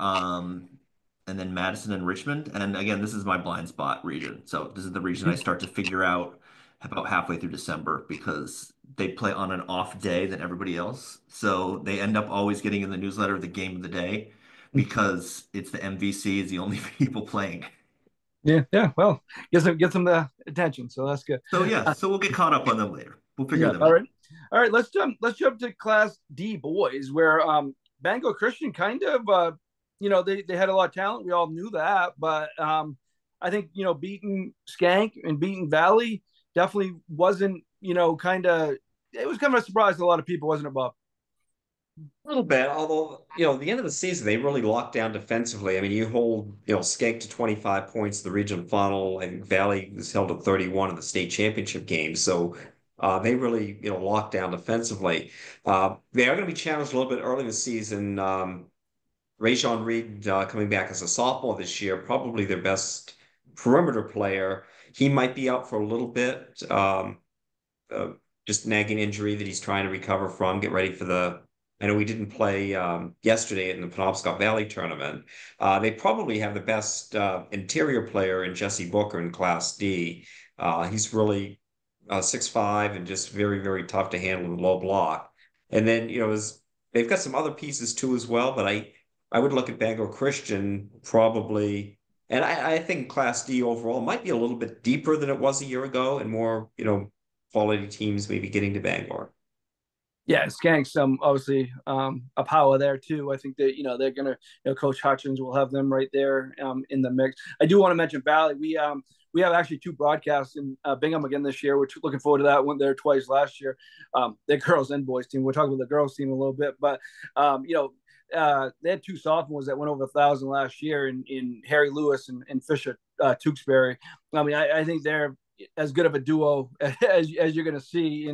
And then Madison and Richmond. And again, this is my blind spot region. So this is the region I start to figure out about halfway through December because they play on an off day than everybody else. So they end up always getting in the newsletter the game of the day because it's the MVC is the only people playing. Yeah. Well, get some the attention. So that's good. So yeah, so we'll get caught up on them later. We'll figure them out. All right. Let's jump to Class D boys, where Bangor Christian kind of they had a lot of talent. We all knew that, but I think, beating Skank and beating Valley definitely wasn't, it was kind of a surprise to a lot of people, wasn't it, Bob? A little bit, although, the end of the season, they really locked down defensively. I mean, you hold, Skank to 25 points in the regional final, and Valley was held at 31 in the state championship game. So they really, locked down defensively. They are going to be challenged a little bit early in the season. Rajon Reed coming back as a sophomore this year, probably their best perimeter player. He might be out for a little bit. Uh, just nagging injury that he's trying to recover from, get ready for the. I know we didn't play yesterday in the Penobscot Valley tournament. They probably have the best interior player in Jesse Booker in Class D. He's really 6'5" and just very, very tough to handle in low block. And then, they've got some other pieces too as well, but I would look at Bangor Christian probably, and I think Class D overall might be a little bit deeper than it was a year ago and more, quality teams maybe getting to Bangor. Yeah, Skanks, obviously a power there too. I think that they're gonna, Coach Hutchins will have them right there in the mix. I do want to mention Valley. We have actually two broadcasts in Bingham again this year, which looking forward to that. Went there twice last year. The girls and boys team. We'll talk about the girls team a little bit, but they had two sophomores that went over 1,000 last year in Harry Lewis and Fisher Tewksbury. I mean, I think they're as good of a duo as you're going to see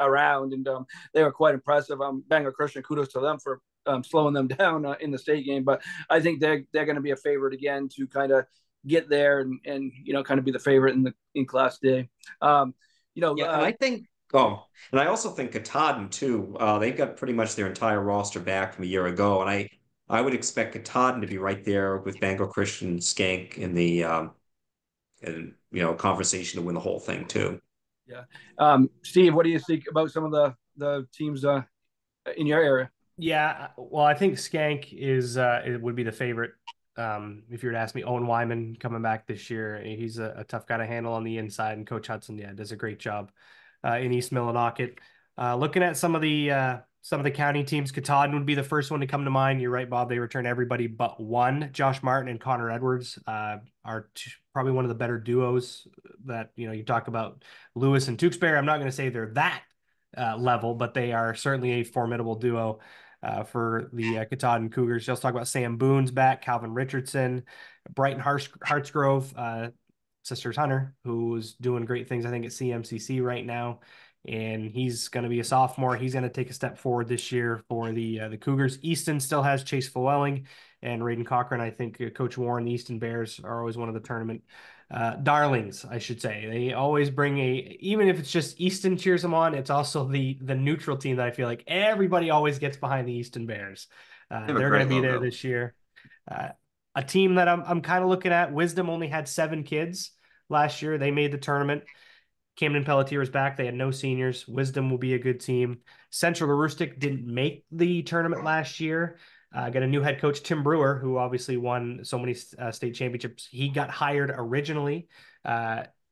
around, and they were quite impressive. Bangor Christian, kudos to them for slowing them down in the state game, but I think they're going to be a favorite again to kind of get there and kind of be the favorite in Class D. Yeah, and I think. Oh, and I also think Katahdin too. They've got pretty much their entire roster back from a year ago, and I would expect Katahdin to be right there with Bangor Christian, Skank in the and conversation to win the whole thing too. Yeah. Steve, what do you think about some of the teams in your area? Yeah, well, I think Skank it would be the favorite. If you were to ask me, Owen Wyman coming back this year, he's a tough guy to handle on the inside, and Coach Hudson, does a great job in East Millinocket. Looking at some of the county teams, Katahdin would be the first one to come to mind. You're right, Bob. They return everybody but one. Josh Martin and Connor Edwards are probably one of the better duos that, you talk about Lewis and Tewksbury. I'm not going to say they're that level, but they are certainly a formidable duo for the Katahdin Cougars. Let's talk about Sam Boone's back, Calvin Richardson, Brighton Hartsgrove, Sisters Hunter, who's doing great things, I think, at CMCC right now. And he's going to be a sophomore. He's going to take a step forward this year for the Cougars. Easton still has Chase Llewellyn and Raiden Cochran. I think Coach Warren, the Easton Bears are always one of the tournament darlings, I should say. They always bring even if it's just Easton cheers them on, it's also the neutral team that I feel like everybody always gets behind the Easton Bears. They're going to be there this year. A team that I'm kind of looking at, Wisdom only had 7 kids last year. They made the tournament. Camden Pelletier is back. They had no seniors. Wisdom will be a good team. Central Aroostook didn't make the tournament last year. Got a new head coach, Tim Brewer, who obviously won so many state championships. He got hired originally.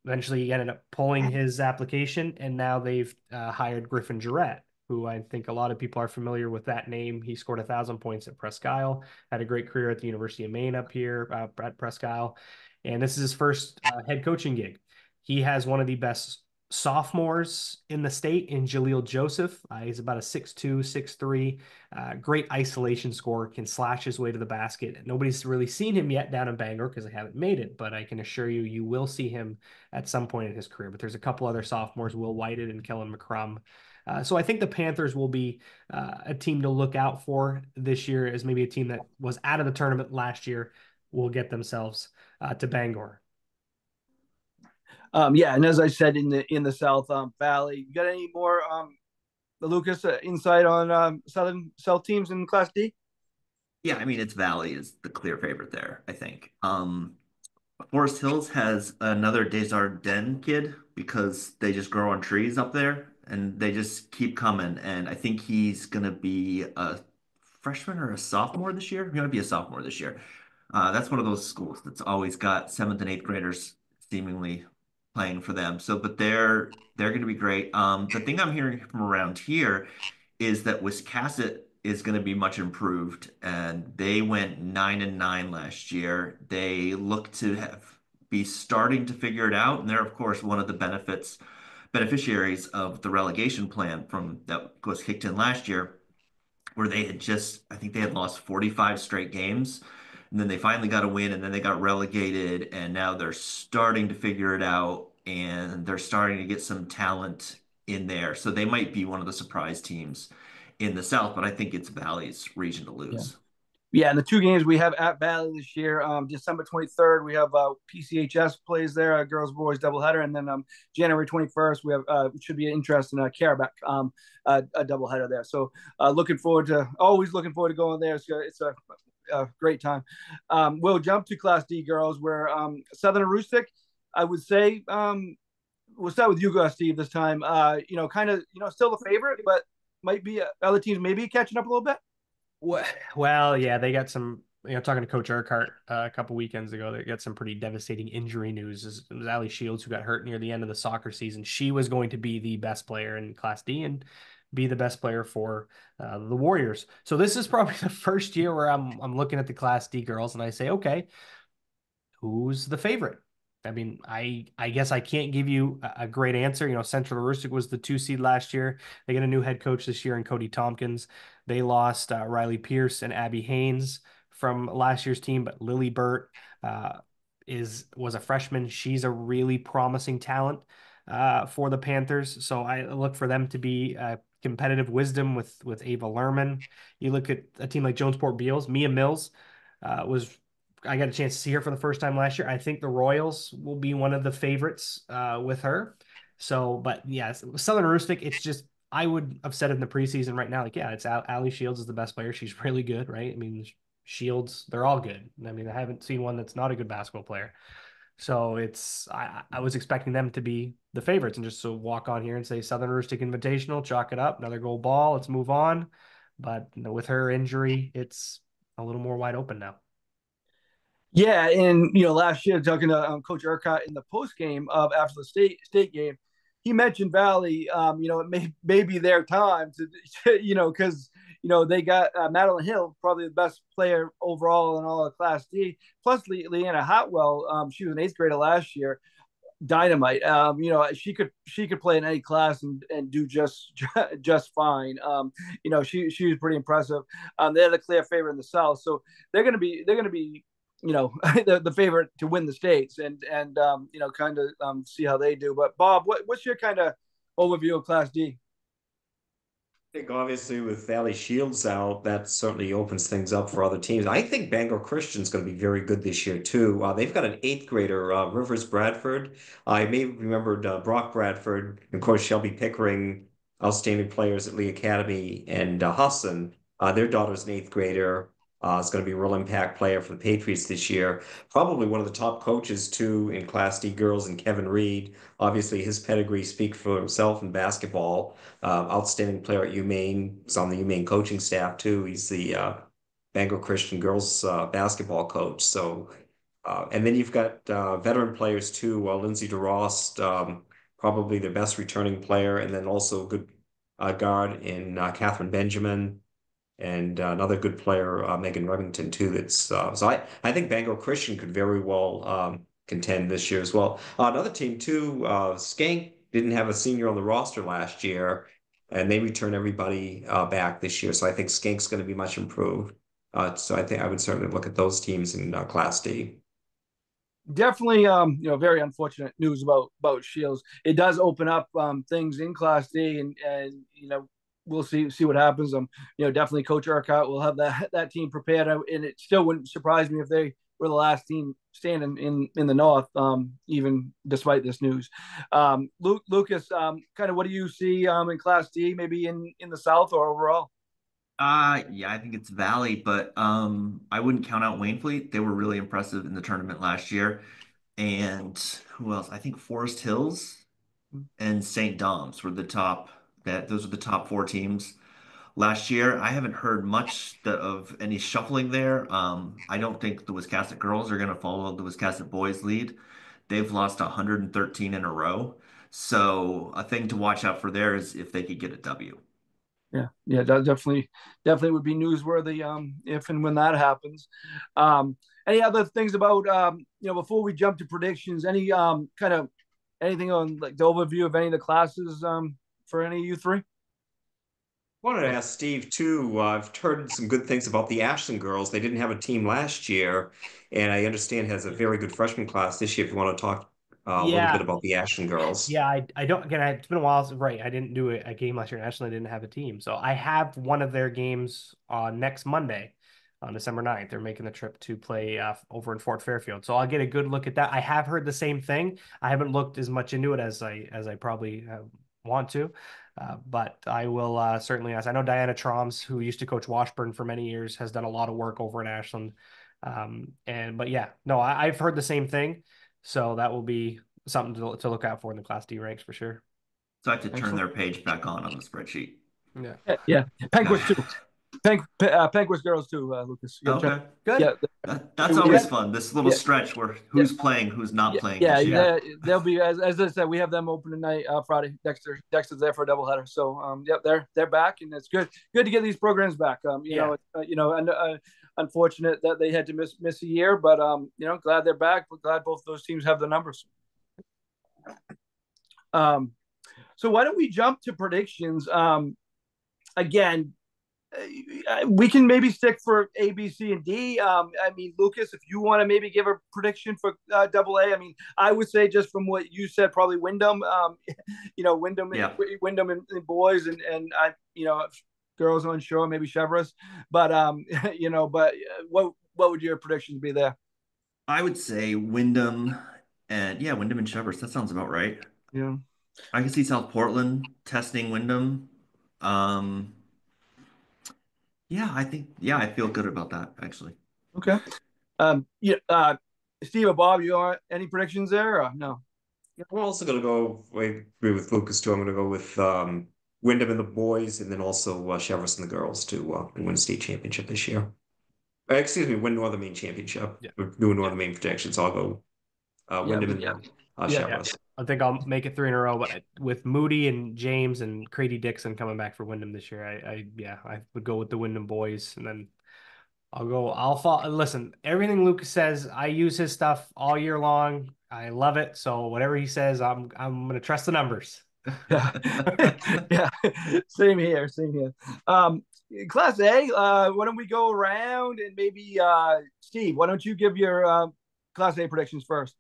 Eventually, he ended up pulling his application, and now they've hired Griffin Jarrett, who I think a lot of people are familiar with that name. He scored 1,000 points at Presque Isle, had a great career at the University of Maine up here at Presque Isle, and this is his first head coaching gig. He has one of the best sophomores in the state in Jaleel Joseph. He's about a 6'2", 6'3", great isolation scorer, can slash his way to the basket. Nobody's really seen him yet down in Bangor because they haven't made it, but I can assure you, you will see him at some point in his career. But there's a couple other sophomores, Will Whited and Kellen McCrum. So I think the Panthers will be a team to look out for this year, as maybe a team that was out of the tournament last year will get themselves to Bangor. Yeah, and as I said in the South Valley, you got any more Lucas insight on South teams in Class D? Yeah, I mean, it's Valley is the clear favorite there, I think. Forest Hills has another Desjardins kid because they just grow on trees up there and they just keep coming. And I think he's going to be a freshman or a sophomore this year. He might be a sophomore this year. That's one of those schools that's always got 7th and 8th graders seemingly playing for them. So, but they're going to be great. The thing I'm hearing from around here is that Wiscasset is going to be much improved, and they went 9-9 last year. They look to be starting to figure it out, and they're of course one of the beneficiaries of the relegation plan from that was kicked in last year, where they had just, I think they had lost 45 straight games. And then they finally got a win, and then they got relegated, and now they're starting to figure it out, and they're starting to get some talent in there. So they might be one of the surprise teams in the South, but I think it's Valley's region to Yeah. lose. Yeah, and the two games we have at Valley this year, December 23rd, we have PCHS plays there, girls boys doubleheader, and then January 21st we have should be an interesting Carabac a doubleheader there. So always looking forward to going there. It's a great time. We'll jump to Class D girls, where Southern Aroostook, I would say, we'll start with you, Steve, this time. Kind of, still the favorite, but might be other teams maybe catching up a little bit. Well, yeah, they got some, talking to Coach Urquhart a couple weekends ago, they got some pretty devastating injury news. It was Allie Shields who got hurt near the end of the soccer season. She was going to be the best player in Class D and be the best player for the Warriors. So this is probably the first year where I'm looking at the Class D girls and I say, okay, who's the favorite? I mean, I guess I can't give you a great answer. Central Aroostook was the 2 seed last year. They get a new head coach this year in Cody Tompkins. They lost Riley Pierce and Abby Haynes from last year's team, but Lily Burt was a freshman. She's a really promising talent for the Panthers. So I look for them to be competitive. Wisdom with Ava Lerman. You look at a team like Jonesport Beals. Mia Mills I got a chance to see her for the first time last year. I think the Royals will be one of the favorites with her. So, but yeah, Southern Aroostook, it's just, I would have said it in the preseason right now, like, yeah, it's Allie Shields is the best player. She's really good, right? I mean, Shields, they're all good. I mean, I haven't seen one that's not a good basketball player. So I was expecting them to be the favorites, and just to walk on here and say Southern Aroostook Invitational, chalk it up, another gold ball, let's move on. But with her injury, it's a little more wide open now. Yeah, and last year talking to Coach Urquhart in the post game of after the state game, he mentioned Valley. It may be their time because they got Madeline Hill, probably the best player overall in all of Class D. Plus Leanna Hotwell, she was an 8th grader last year, dynamite. She could play in any class and do just fine. She was pretty impressive. They're the clear favorite in the South, so they're gonna be the favorite to win the states and kind of see how they do. But Bob, what's your kind of overview of Class D? I think obviously with Valley Shields out, that certainly opens things up for other teams. I think Bangor Christian's going to be very good this year too. They've got an 8th grader, Rivers Bradford. I may have remembered Brock Bradford, and of course Shelby Pickering, outstanding players at Lee Academy, and Hassan. Their daughter's an 8th grader. Is going to be a real impact player for the Patriots this year. Probably one of the top coaches too in Class D girls, and Kevin Reed. Obviously, his pedigree speaks for himself in basketball. Outstanding player at UMaine. He's on the UMaine coaching staff too. He's the Bangor Christian girls basketball coach. So, and then you've got veteran players too. Lindsay DeRost, probably their best returning player, and then also a good guard in Catherine Benjamin. And another good player, Megan Remington, too. That's so I think Bangor Christian could very well contend this year as well. Another team too, Skank didn't have a senior on the roster last year, and they return everybody back this year. So I think Skank's going to be much improved. So I think I would certainly look at those teams in Class D. Definitely, very unfortunate news about Shields. It does open up things in Class D, and we'll see what happens. Definitely Coach Urquhart will have that team prepared, and it still wouldn't surprise me if they were the last team standing in the North, even despite this news. Lucas, kind of what do you see in Class D, maybe in the South or overall? Yeah, I think it's Valley, but I wouldn't count out Waynfleet. They were really impressive in the tournament last year. And who else? I think Forest Hills and St. Dom's were those are the top 4 teams last year. I haven't heard much of any shuffling there. I don't think the Wiscasset girls are going to follow the Wiscasset boys lead. They've lost 113 in a row. So a thing to watch out for there is if they could get a W. Yeah, that definitely would be newsworthy if and when that happens. Um, any other things about before we jump to predictions? Any kind of anything on like the overview of any of the classes for any of you three? Wanted to ask Steve too. I've heard some good things about the Ashland girls. They didn't have a team last year, and I understand has a very good freshman class this year. If you want to talk a little bit Yeah, about the Ashland girls. yeah. I don't again. It's been a while. Right, I didn't do a game last year. And actually, I didn't have a team, so I have one of their games on next Monday, on December 9th. They're making the trip to play over in Fort Fairfield, so I'll get a good look at that. I have heard the same thing. I haven't looked as much into it as I probably want to. But I will certainly ask. I know Diana Troms, who used to coach Washburn for many years, has done a lot of work over in Ashland. But yeah, no, I've heard the same thing. So that will be something to look out for in the Class D ranks for sure. So I have to turn Excellent. their page back on the spreadsheet. Yeah. Yeah, Penguins too. Penguins girls too, Lucas. You gotta check. Okay, Yeah, good. That's yeah, always fun. This little yeah, stretch where yeah. who's playing, who's not Yeah, playing yeah, this year. yeah. They'll be as I said. We have them open tonight, Friday. Dexter's there for a doubleheader. So, yep, they're back, and it's good to get these programs back. Yeah. And unfortunate that they had to miss a year, but glad they're back. We're glad both those teams have the numbers. So why don't we jump to predictions? Again, we can maybe stick for A, B, C, and D. I mean, Lucas, if you want to maybe give a prediction for Double A, I mean, I would say just from what you said, probably Wyndham. Wyndham, Yeah. Wyndham and boys, and I, girls on shore, maybe Chevrolet. But what would your predictions be there? I would say Wyndham Wyndham and Shepherds. That sounds about right. Yeah. I can see South Portland testing Wyndham. Um, I feel good about that actually. Okay. Yeah. Steve or Bob, you are any predictions there? Or no. Yeah, I'm also going to go. I agree with Lucas too. I'm going to go with Wyndham and the boys, and then also Cheverus and the girls to win state championship this year. Excuse me, win Northern Maine championship. Yeah. We're doing Northern Maine projections. I'll go Wyndham and Cheverus. I think I'll make it three in a row, but with Moody and James and Crady Dixon coming back for Wyndham this year, I would go with the Wyndham boys, and then I'll follow. Listen, everything Lucas says, I use his stuff all year long. I love it. So whatever he says, I'm gonna trust the numbers. Yeah. Yeah. Same here. Class A, why don't we go around and maybe Steve, why don't you give your Class A predictions first?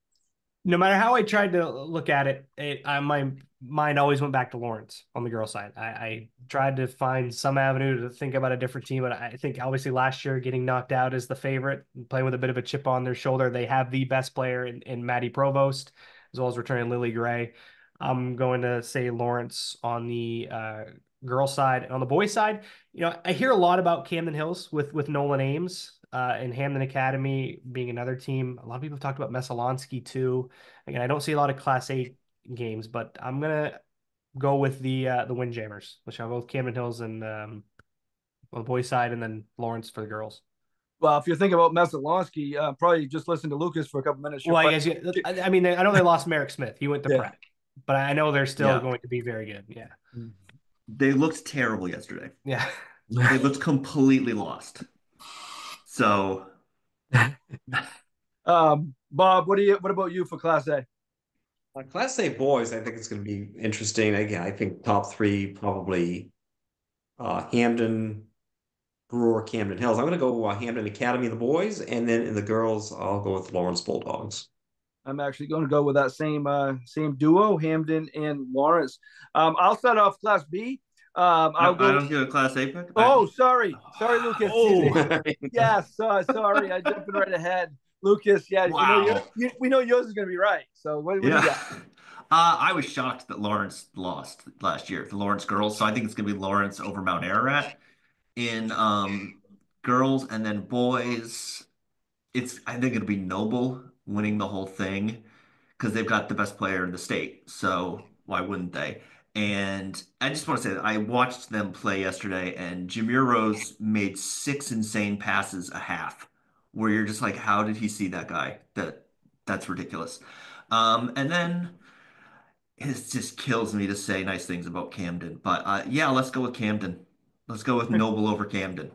No matter how I tried to look at it, my mind always went back to Lawrence on the girl side. I tried to find some avenue to think about a different team, but I think obviously last year getting knocked out as the favorite, playing with a bit of a chip on their shoulder, they have the best player in Maddie Provost, as well as returning Lily Gray. I'm going to say Lawrence on the girl side. And on the boys side, I hear a lot about Camden Hills with Nolan Ames and Hamden Academy being another team. A lot of people have talked about Messalonsky too. Again, I don't see a lot of Class A games, but I'm gonna go with the Windjammers, which I'll go with Camden Hills and on the boys side, and then Lawrence for the girls. Well, if you're thinking about Messalonsky, probably just listen to Lucas for a couple minutes. Well, I guess I mean I know they lost Merrick Smith. He went to prep, but I know they're still going to be very good. Yeah. They looked terrible yesterday. Yeah. They looked completely lost. So, Bob, what about you for Class A? Class A boys, I think it's going to be interesting. Again, I think top three probably Hamden, Brewer, Camden Hills. I'm going to go Hamden Academy, the boys, and then in the girls, I'll go with Lawrence Bulldogs. I'm actually going to go with that same duo, Hamden and Lawrence. I'll start off Class B. I don't get a Class A pick. Oh, sorry, Lucas. Oh, yes, sorry, I jumped right ahead. Lucas, yeah, wow. We know yours is going to be right. So what do you got? I was shocked that Lawrence lost last year, the Lawrence girls. So I think it's going to be Lawrence over Mount Ararat in girls, and then boys. I think it'll be Noble winning the whole thing because they've got the best player in the state. So why wouldn't they? And I just want to say that I watched them play yesterday, and Jameer Rose made 6 insane passes a half, where you're just like, how did he see that guy? That's ridiculous. And then it just kills me to say nice things about Camden, but let's go with Camden. Let's go with Noble over Camden.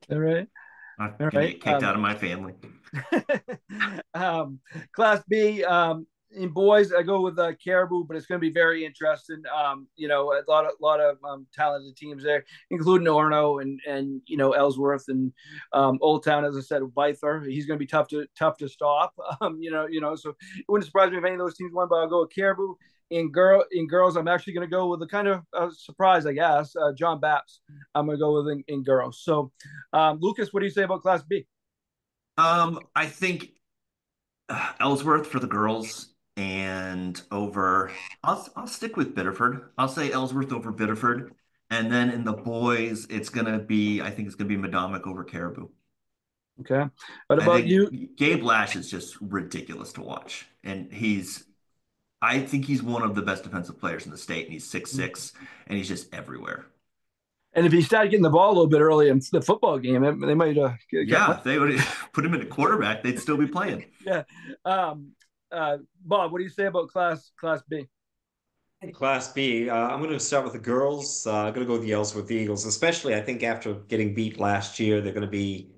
All right. I'm All gonna right. get kicked out of my family. Class B, in boys, I go with Caribou, but it's going to be very interesting. A lot of talented teams there, including Orno and Ellsworth and Old Town. As I said, Byther, he's going to be tough to stop. So it wouldn't surprise me if any of those teams won, but I'll go with Caribou. In girls, I'm actually going to go with a kind of surprise, I guess. John Baps, I'm going to go with in girls. So, Lucas, what do you say about Class B? I think Ellsworth for the girls and over. I'll stick with Biddeford. I'll say Ellsworth over Biddeford, and then in the boys, I think it's gonna be Madomic over Caribou. Okay. What I about you? think Gabe Lash is just ridiculous to watch, and I think he's one of the best defensive players in the state, and he's 6'6", and he's just everywhere. And if he started getting the ball a little bit early in the football game, they might get Yeah, if they would put him in a quarterback, they'd still be playing. yeah. Bob, what do you say about Class B? Class B, I'm going to start with the girls. I'm going to go with the Ellsworth Eagles, especially I think after getting beat last year, they're going to be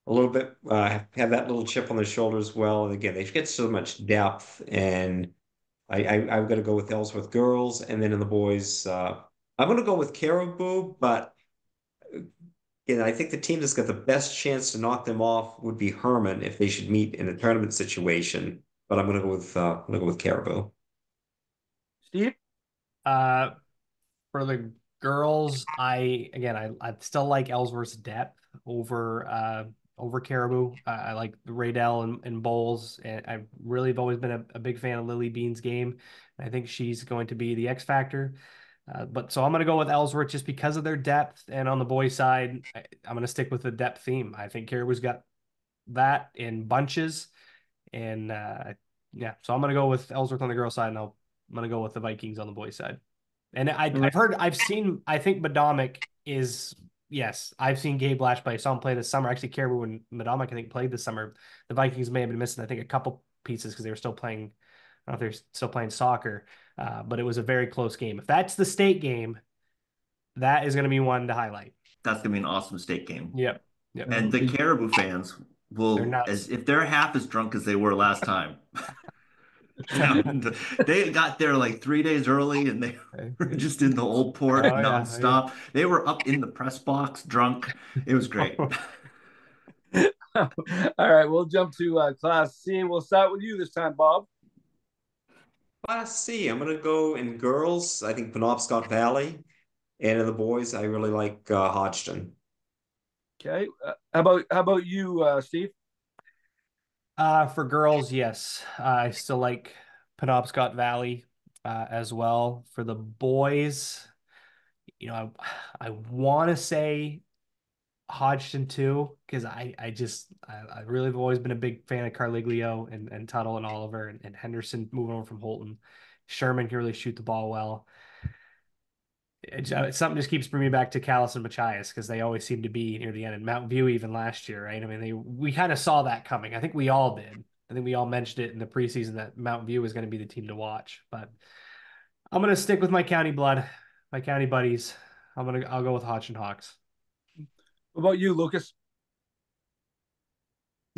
a little bit have that little chip on their shoulder as well. And again, they get so much depth, and I'm going to go with Ellsworth girls, and then in the boys, I'm going to go with Caribou, but I think the team that's got the best chance to knock them off would be Herman if they should meet in a tournament situation. But I'm going to go with Caribou. Steve? Uh, for the girls, I still like Ellsworth's depth over Caribou. I like Raydell and Bowles, and I really have always been a big fan of Lily Bean's game. I think she's going to be the X factor. So I'm going to go with Ellsworth just because of their depth. And on the boys' side, I'm going to stick with the depth theme. I think Caribou's got that in bunches, and yeah, so I'm going to go with Ellsworth on the girls' side, and I'm going to go with the Vikings on the boys' side. And I think Madomic is, yes, I've seen Gabe Lash play. I saw him play this summer. Actually, Caribou and Madomic, I think, played this summer. The Vikings may have been missing, I think, a couple pieces because they were still playing. I don't know if they're still playing soccer, but it was a very close game. If that's the state game, that is going to be one to highlight. That's gonna be an awesome state game. Yep. Yep. And the Caribou fans They're will, nuts. as if they're half as drunk as they were last time. They got there like 3 days early, and they were just in the old port nonstop. They were up in the press box drunk. It was great. All right, we'll jump to Class C. We'll start with you this time, Bob. Class C, I'm going to go in girls. I think Penobscot Valley. And in the boys, I really like Hodgson. Okay. How about you, Steve? For girls, yes. I still like Penobscot Valley as well. For the boys, I want to say Hodgson too, because I really have always been a big fan of Carliglio and Tuttle and Oliver and Henderson moving over from Holton. Sherman can really shoot the ball well. Something just keeps bringing me back to Callis and Machias because they always seem to be near the end. And Mountain View even last year, right? I mean, we kind of saw that coming. I think we all did. I think we all mentioned it in the preseason that Mountain View was going to be the team to watch. But I'm going to stick with my county blood, my county buddies. I'll go with Hodgson Hawks. What about you, Lucas?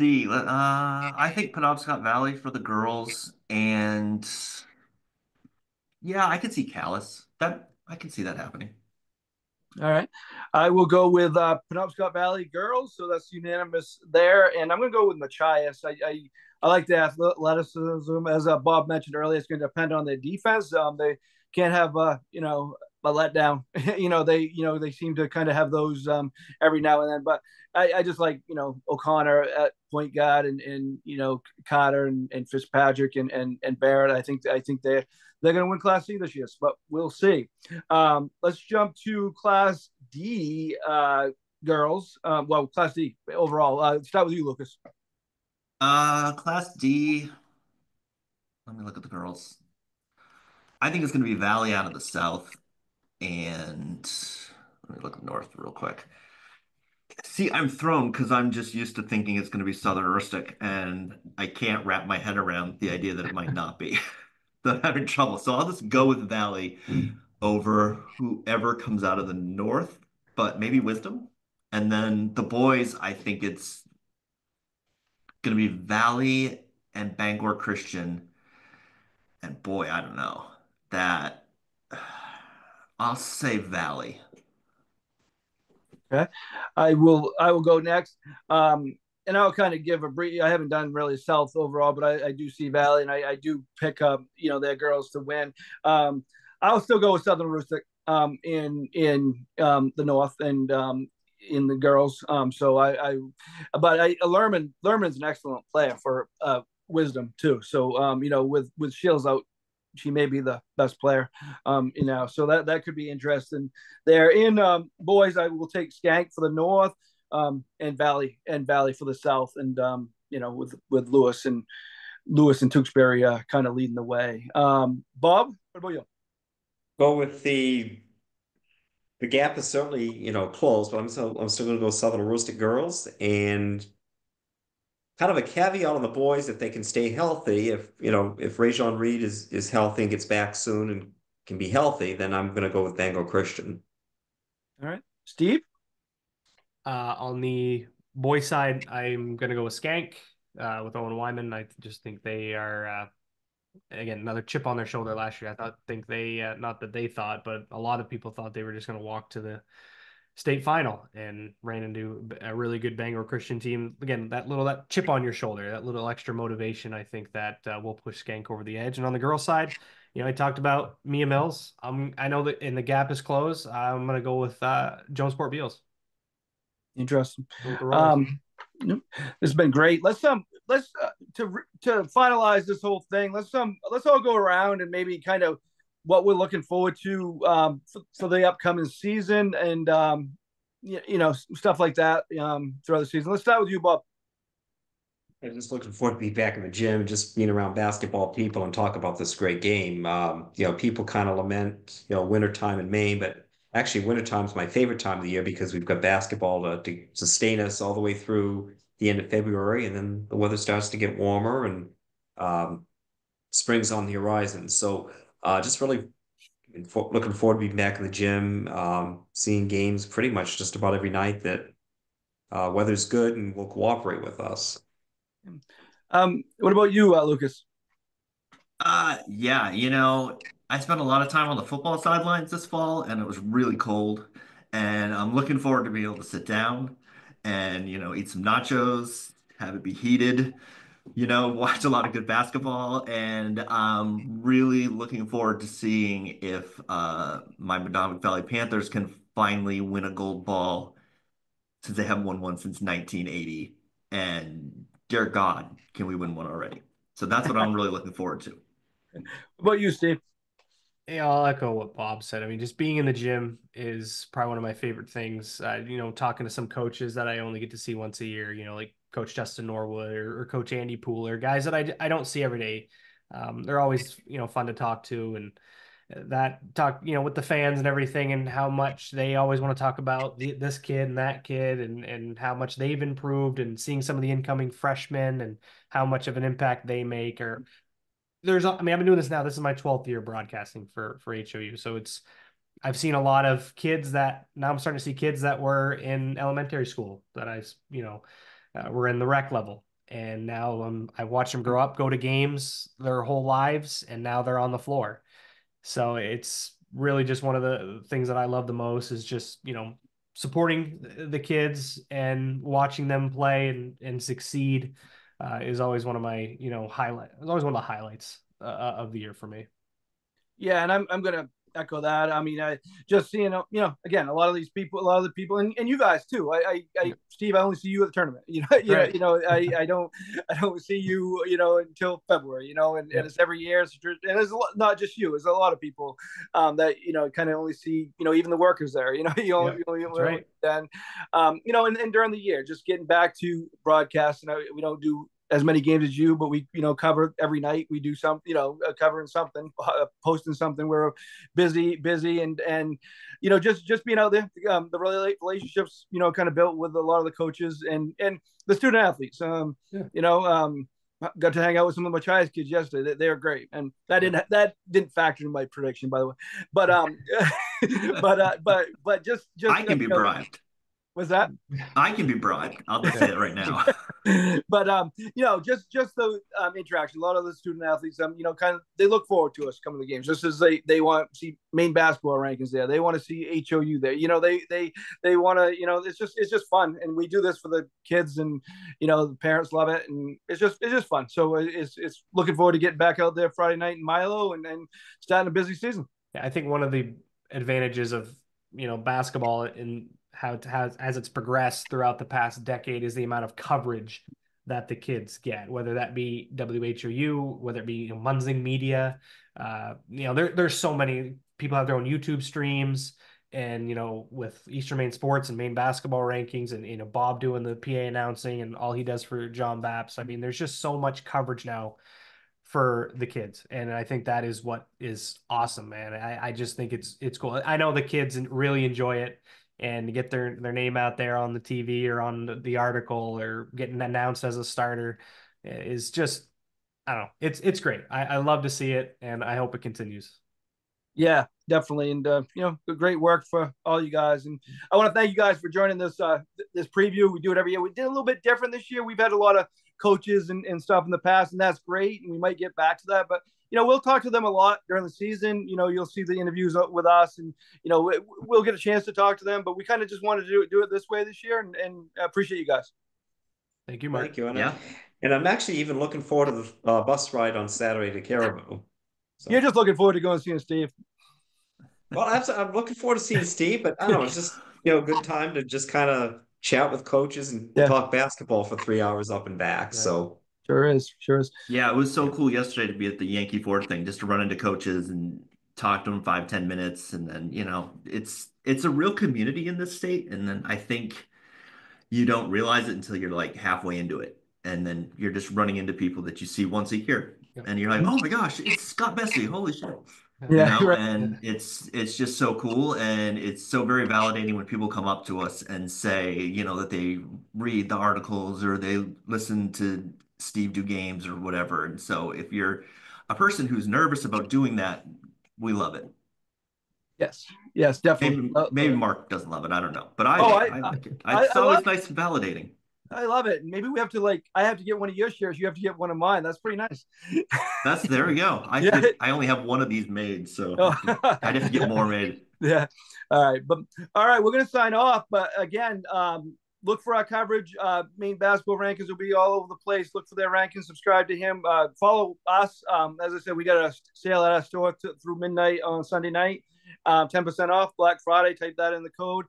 I think Penobscot Valley for the girls, and yeah, I could see Callis. I can see that happening. All right. I will go with Penobscot Valley girls, so that's unanimous there. And I'm going to go with Machias. I like the athleticism. As Bob mentioned earlier, it's going to depend on their defense. They can't have, a letdown. They seem to kind of have those every now and then. But I just like, O'Connor at point guard and Carter and Fitzpatrick and Barrett. I think they're going to win Class C this year, but we'll see. Let's jump to Class D girls. Class D overall. Start with you, Lucas. Class D. Let me look at the girls. I think it's going to be Valley out of the South, and let me look at North real quick. See, I'm thrown because I'm just used to thinking it's going to be Southern Urstic, and I can't wrap my head around the idea that it might not be. So I'm having trouble. So I'll just go with Valley over whoever comes out of the North. but maybe Wisdom. And then the boys, I think it's going to be Valley and Bangor Christian. And boy, I don't know. That I'll say Valley. Okay. I will go next. And I'll kind of give a brief. I haven't done really South overall, but I do see Valley, and I do pick up their girls to win. I'll still go with Southern Rustic in the North and in the girls. So Lerman's an excellent player for Wisdom too. So with Shields out, she may be the best player. So that could be interesting there. In boys, I will take Skank for the North, and Valley for the South, and with Lewis and Tewksbury kind of leading the way. Bob, what about you? Go with the gap is certainly closed, but I'm still going to go Southern Rustic girls, and kind of a caveat on the boys if they can stay healthy. If Rajon Reed is healthy and gets back soon and can be healthy, then I'm going to go with Bangor Christian. All right, Steve. On the boys' side, I'm going to go with Skank with Owen Wyman. I just think they are again another chip on their shoulder last year. Think they not that they thought, but a lot of people thought they were just going to walk to the state final and ran into a really good Bangor Christian team. Again, that chip on your shoulder, that little extra motivation, I think that will push Skank over the edge. And on the girls' side, I talked about Mia Mills. I know that in the gap is closed. I'm going to go with Jonesport Beals. Interesting. This has been great. Let's to finalize this whole thing. Let's all go around and maybe kind of what we're looking forward to for the upcoming season, and stuff like that throughout the season. Let's start with you, Bob. I'm just looking forward to be back in the gym, just being around basketball people and talk about this great game. People kind of lament, wintertime in Maine, but actually wintertime is my favorite time of the year because we've got basketball to sustain us all the way through the end of February, and then the weather starts to get warmer and spring's on the horizon. So just really looking forward to being back in the gym, seeing games pretty much just about every night that weather's good and will cooperate with us. What about you, Lucas? Yeah, I spent a lot of time on the football sidelines this fall, and it was really cold. And I'm looking forward to being able to sit down and, eat some nachos, have it be heated, watch a lot of good basketball. And I'm really looking forward to seeing if my Madomic Valley Panthers can finally win a gold ball, since they haven't won one since 1980. And dear God, can we win one already? So that's what I'm really looking forward to. What about you, Steve? Yeah, I'll echo what Bob said. I mean, just being in the gym is probably one of my favorite things. Talking to some coaches that I only get to see once a year, like Coach Justin Norwood or Coach Andy Pooler, guys that I don't see every day. They're always, fun to talk to, and that talk, with the fans and everything, and how much they always want to talk about this kid and that kid, and how much they've improved, and seeing some of the incoming freshmen and how much of an impact they make. I've been doing this now. This is my 12th year broadcasting for HOU. So I've seen a lot of kids that now I'm starting to see kids that were in elementary school that were in the rec level. And now I watch them grow up, go to games their whole lives, and now they're on the floor. So it's really just one of the things that I love the most is just, supporting the kids and watching them play and succeed. Is always one of my, highlight. It's always one of the highlights of the year for me. Yeah, and I'm gonna echo that. I mean, I just seeing, again, a lot of the people, and you guys too. Steve, I only see you at the tournament. I don't see you, until February. And it's every year. And it's not just you. It's a lot of people that kind of only see, even the workers there. Right. Then, and during the year, just getting back to broadcast. We don't do as many games as you, but we, cover every night. We do some, covering something, posting something. We're busy, and just being out there. The relationships, kind of built with a lot of the coaches and the student athletes. got to hang out with some of my Machias kids yesterday. They are great, and that didn't factor in my prediction, by the way. But but just I can be bribed. was that? I can be bribed. I'll just say it right now. But just the interaction. A lot of the student athletes, kind of they look forward to us coming to the games, just as they want to see Maine basketball rankings there. They want to see HOU there. They want to. It's just fun, and we do this for the kids, and the parents love it, and it's just fun. So it's looking forward to getting back out there Friday night in Milo and starting a busy season. Yeah, I think one of the advantages of basketball in how it has, as it's progressed throughout the past decade, is the amount of coverage that the kids get, whether that be WHOU, whether it be Munzing Media. There's so many people have their own YouTube streams, and with Eastern Maine Sports and Maine basketball rankings, and Bob doing the PA announcing and all he does for John Baps. I mean, there's just so much coverage now for the kids, and I think that is what is awesome, man. I just think it's cool. I know the kids really enjoy it, and to get their name out there on the TV or on the article or getting announced as a starter is just, I don't know, it's great. I love to see it, and I hope it continues. Yeah, definitely. And, great work for all you guys. And I want to thank you guys for joining this preview. We do it every year. We did a little bit different this year. We've had a lot of coaches and stuff in the past, and that's great. And we might get back to that, but we'll talk to them a lot during the season. You'll see the interviews with us, and, we'll get a chance to talk to them, but we kind of just wanted to do it this way this year, and I appreciate you guys. Thank you, Mark. Thank you. Yeah. And I'm actually even looking forward to the bus ride on Saturday to Caribou. So. You're just looking forward to going and seeing Steve. Well, I'm looking forward to seeing Steve, but I don't know, it's just, a good time to just kind of chat with coaches and talk basketball for 3 hours up and back. Yeah. So Sure is. Yeah, it was so cool yesterday to be at the Yankee Ford thing, just to run into coaches and talk to them 5-10 minutes. And then, it's a real community in this state. And then I think you don't realize it until you're like halfway into it. And then you're just running into people that you see once a year. And you're like, oh my gosh, it's Scott Bessie. Holy shit. Yeah, right. And it's just so cool, and it's so very validating when people come up to us and say, that they read the articles or they listen to Steve do games or whatever. And so if you're a person who's nervous about doing that, we love it. Yes, definitely. Maybe Mark doesn't love it. I don't know, but I like it. It's always nice and validating. I love it. Maybe we have to I have to get one of your shares. You have to get one of mine. That's pretty nice. There we go. I only have one of these made, so I'd have to get more made. Yeah. All right. We're going to sign off. But again, look for our coverage. Maine basketball rankings will be all over the place. Look for their rankings. Subscribe to him. Follow us. As I said, we got a sale at our store through midnight on Sunday night. 10% off Black Friday. Type that in the code.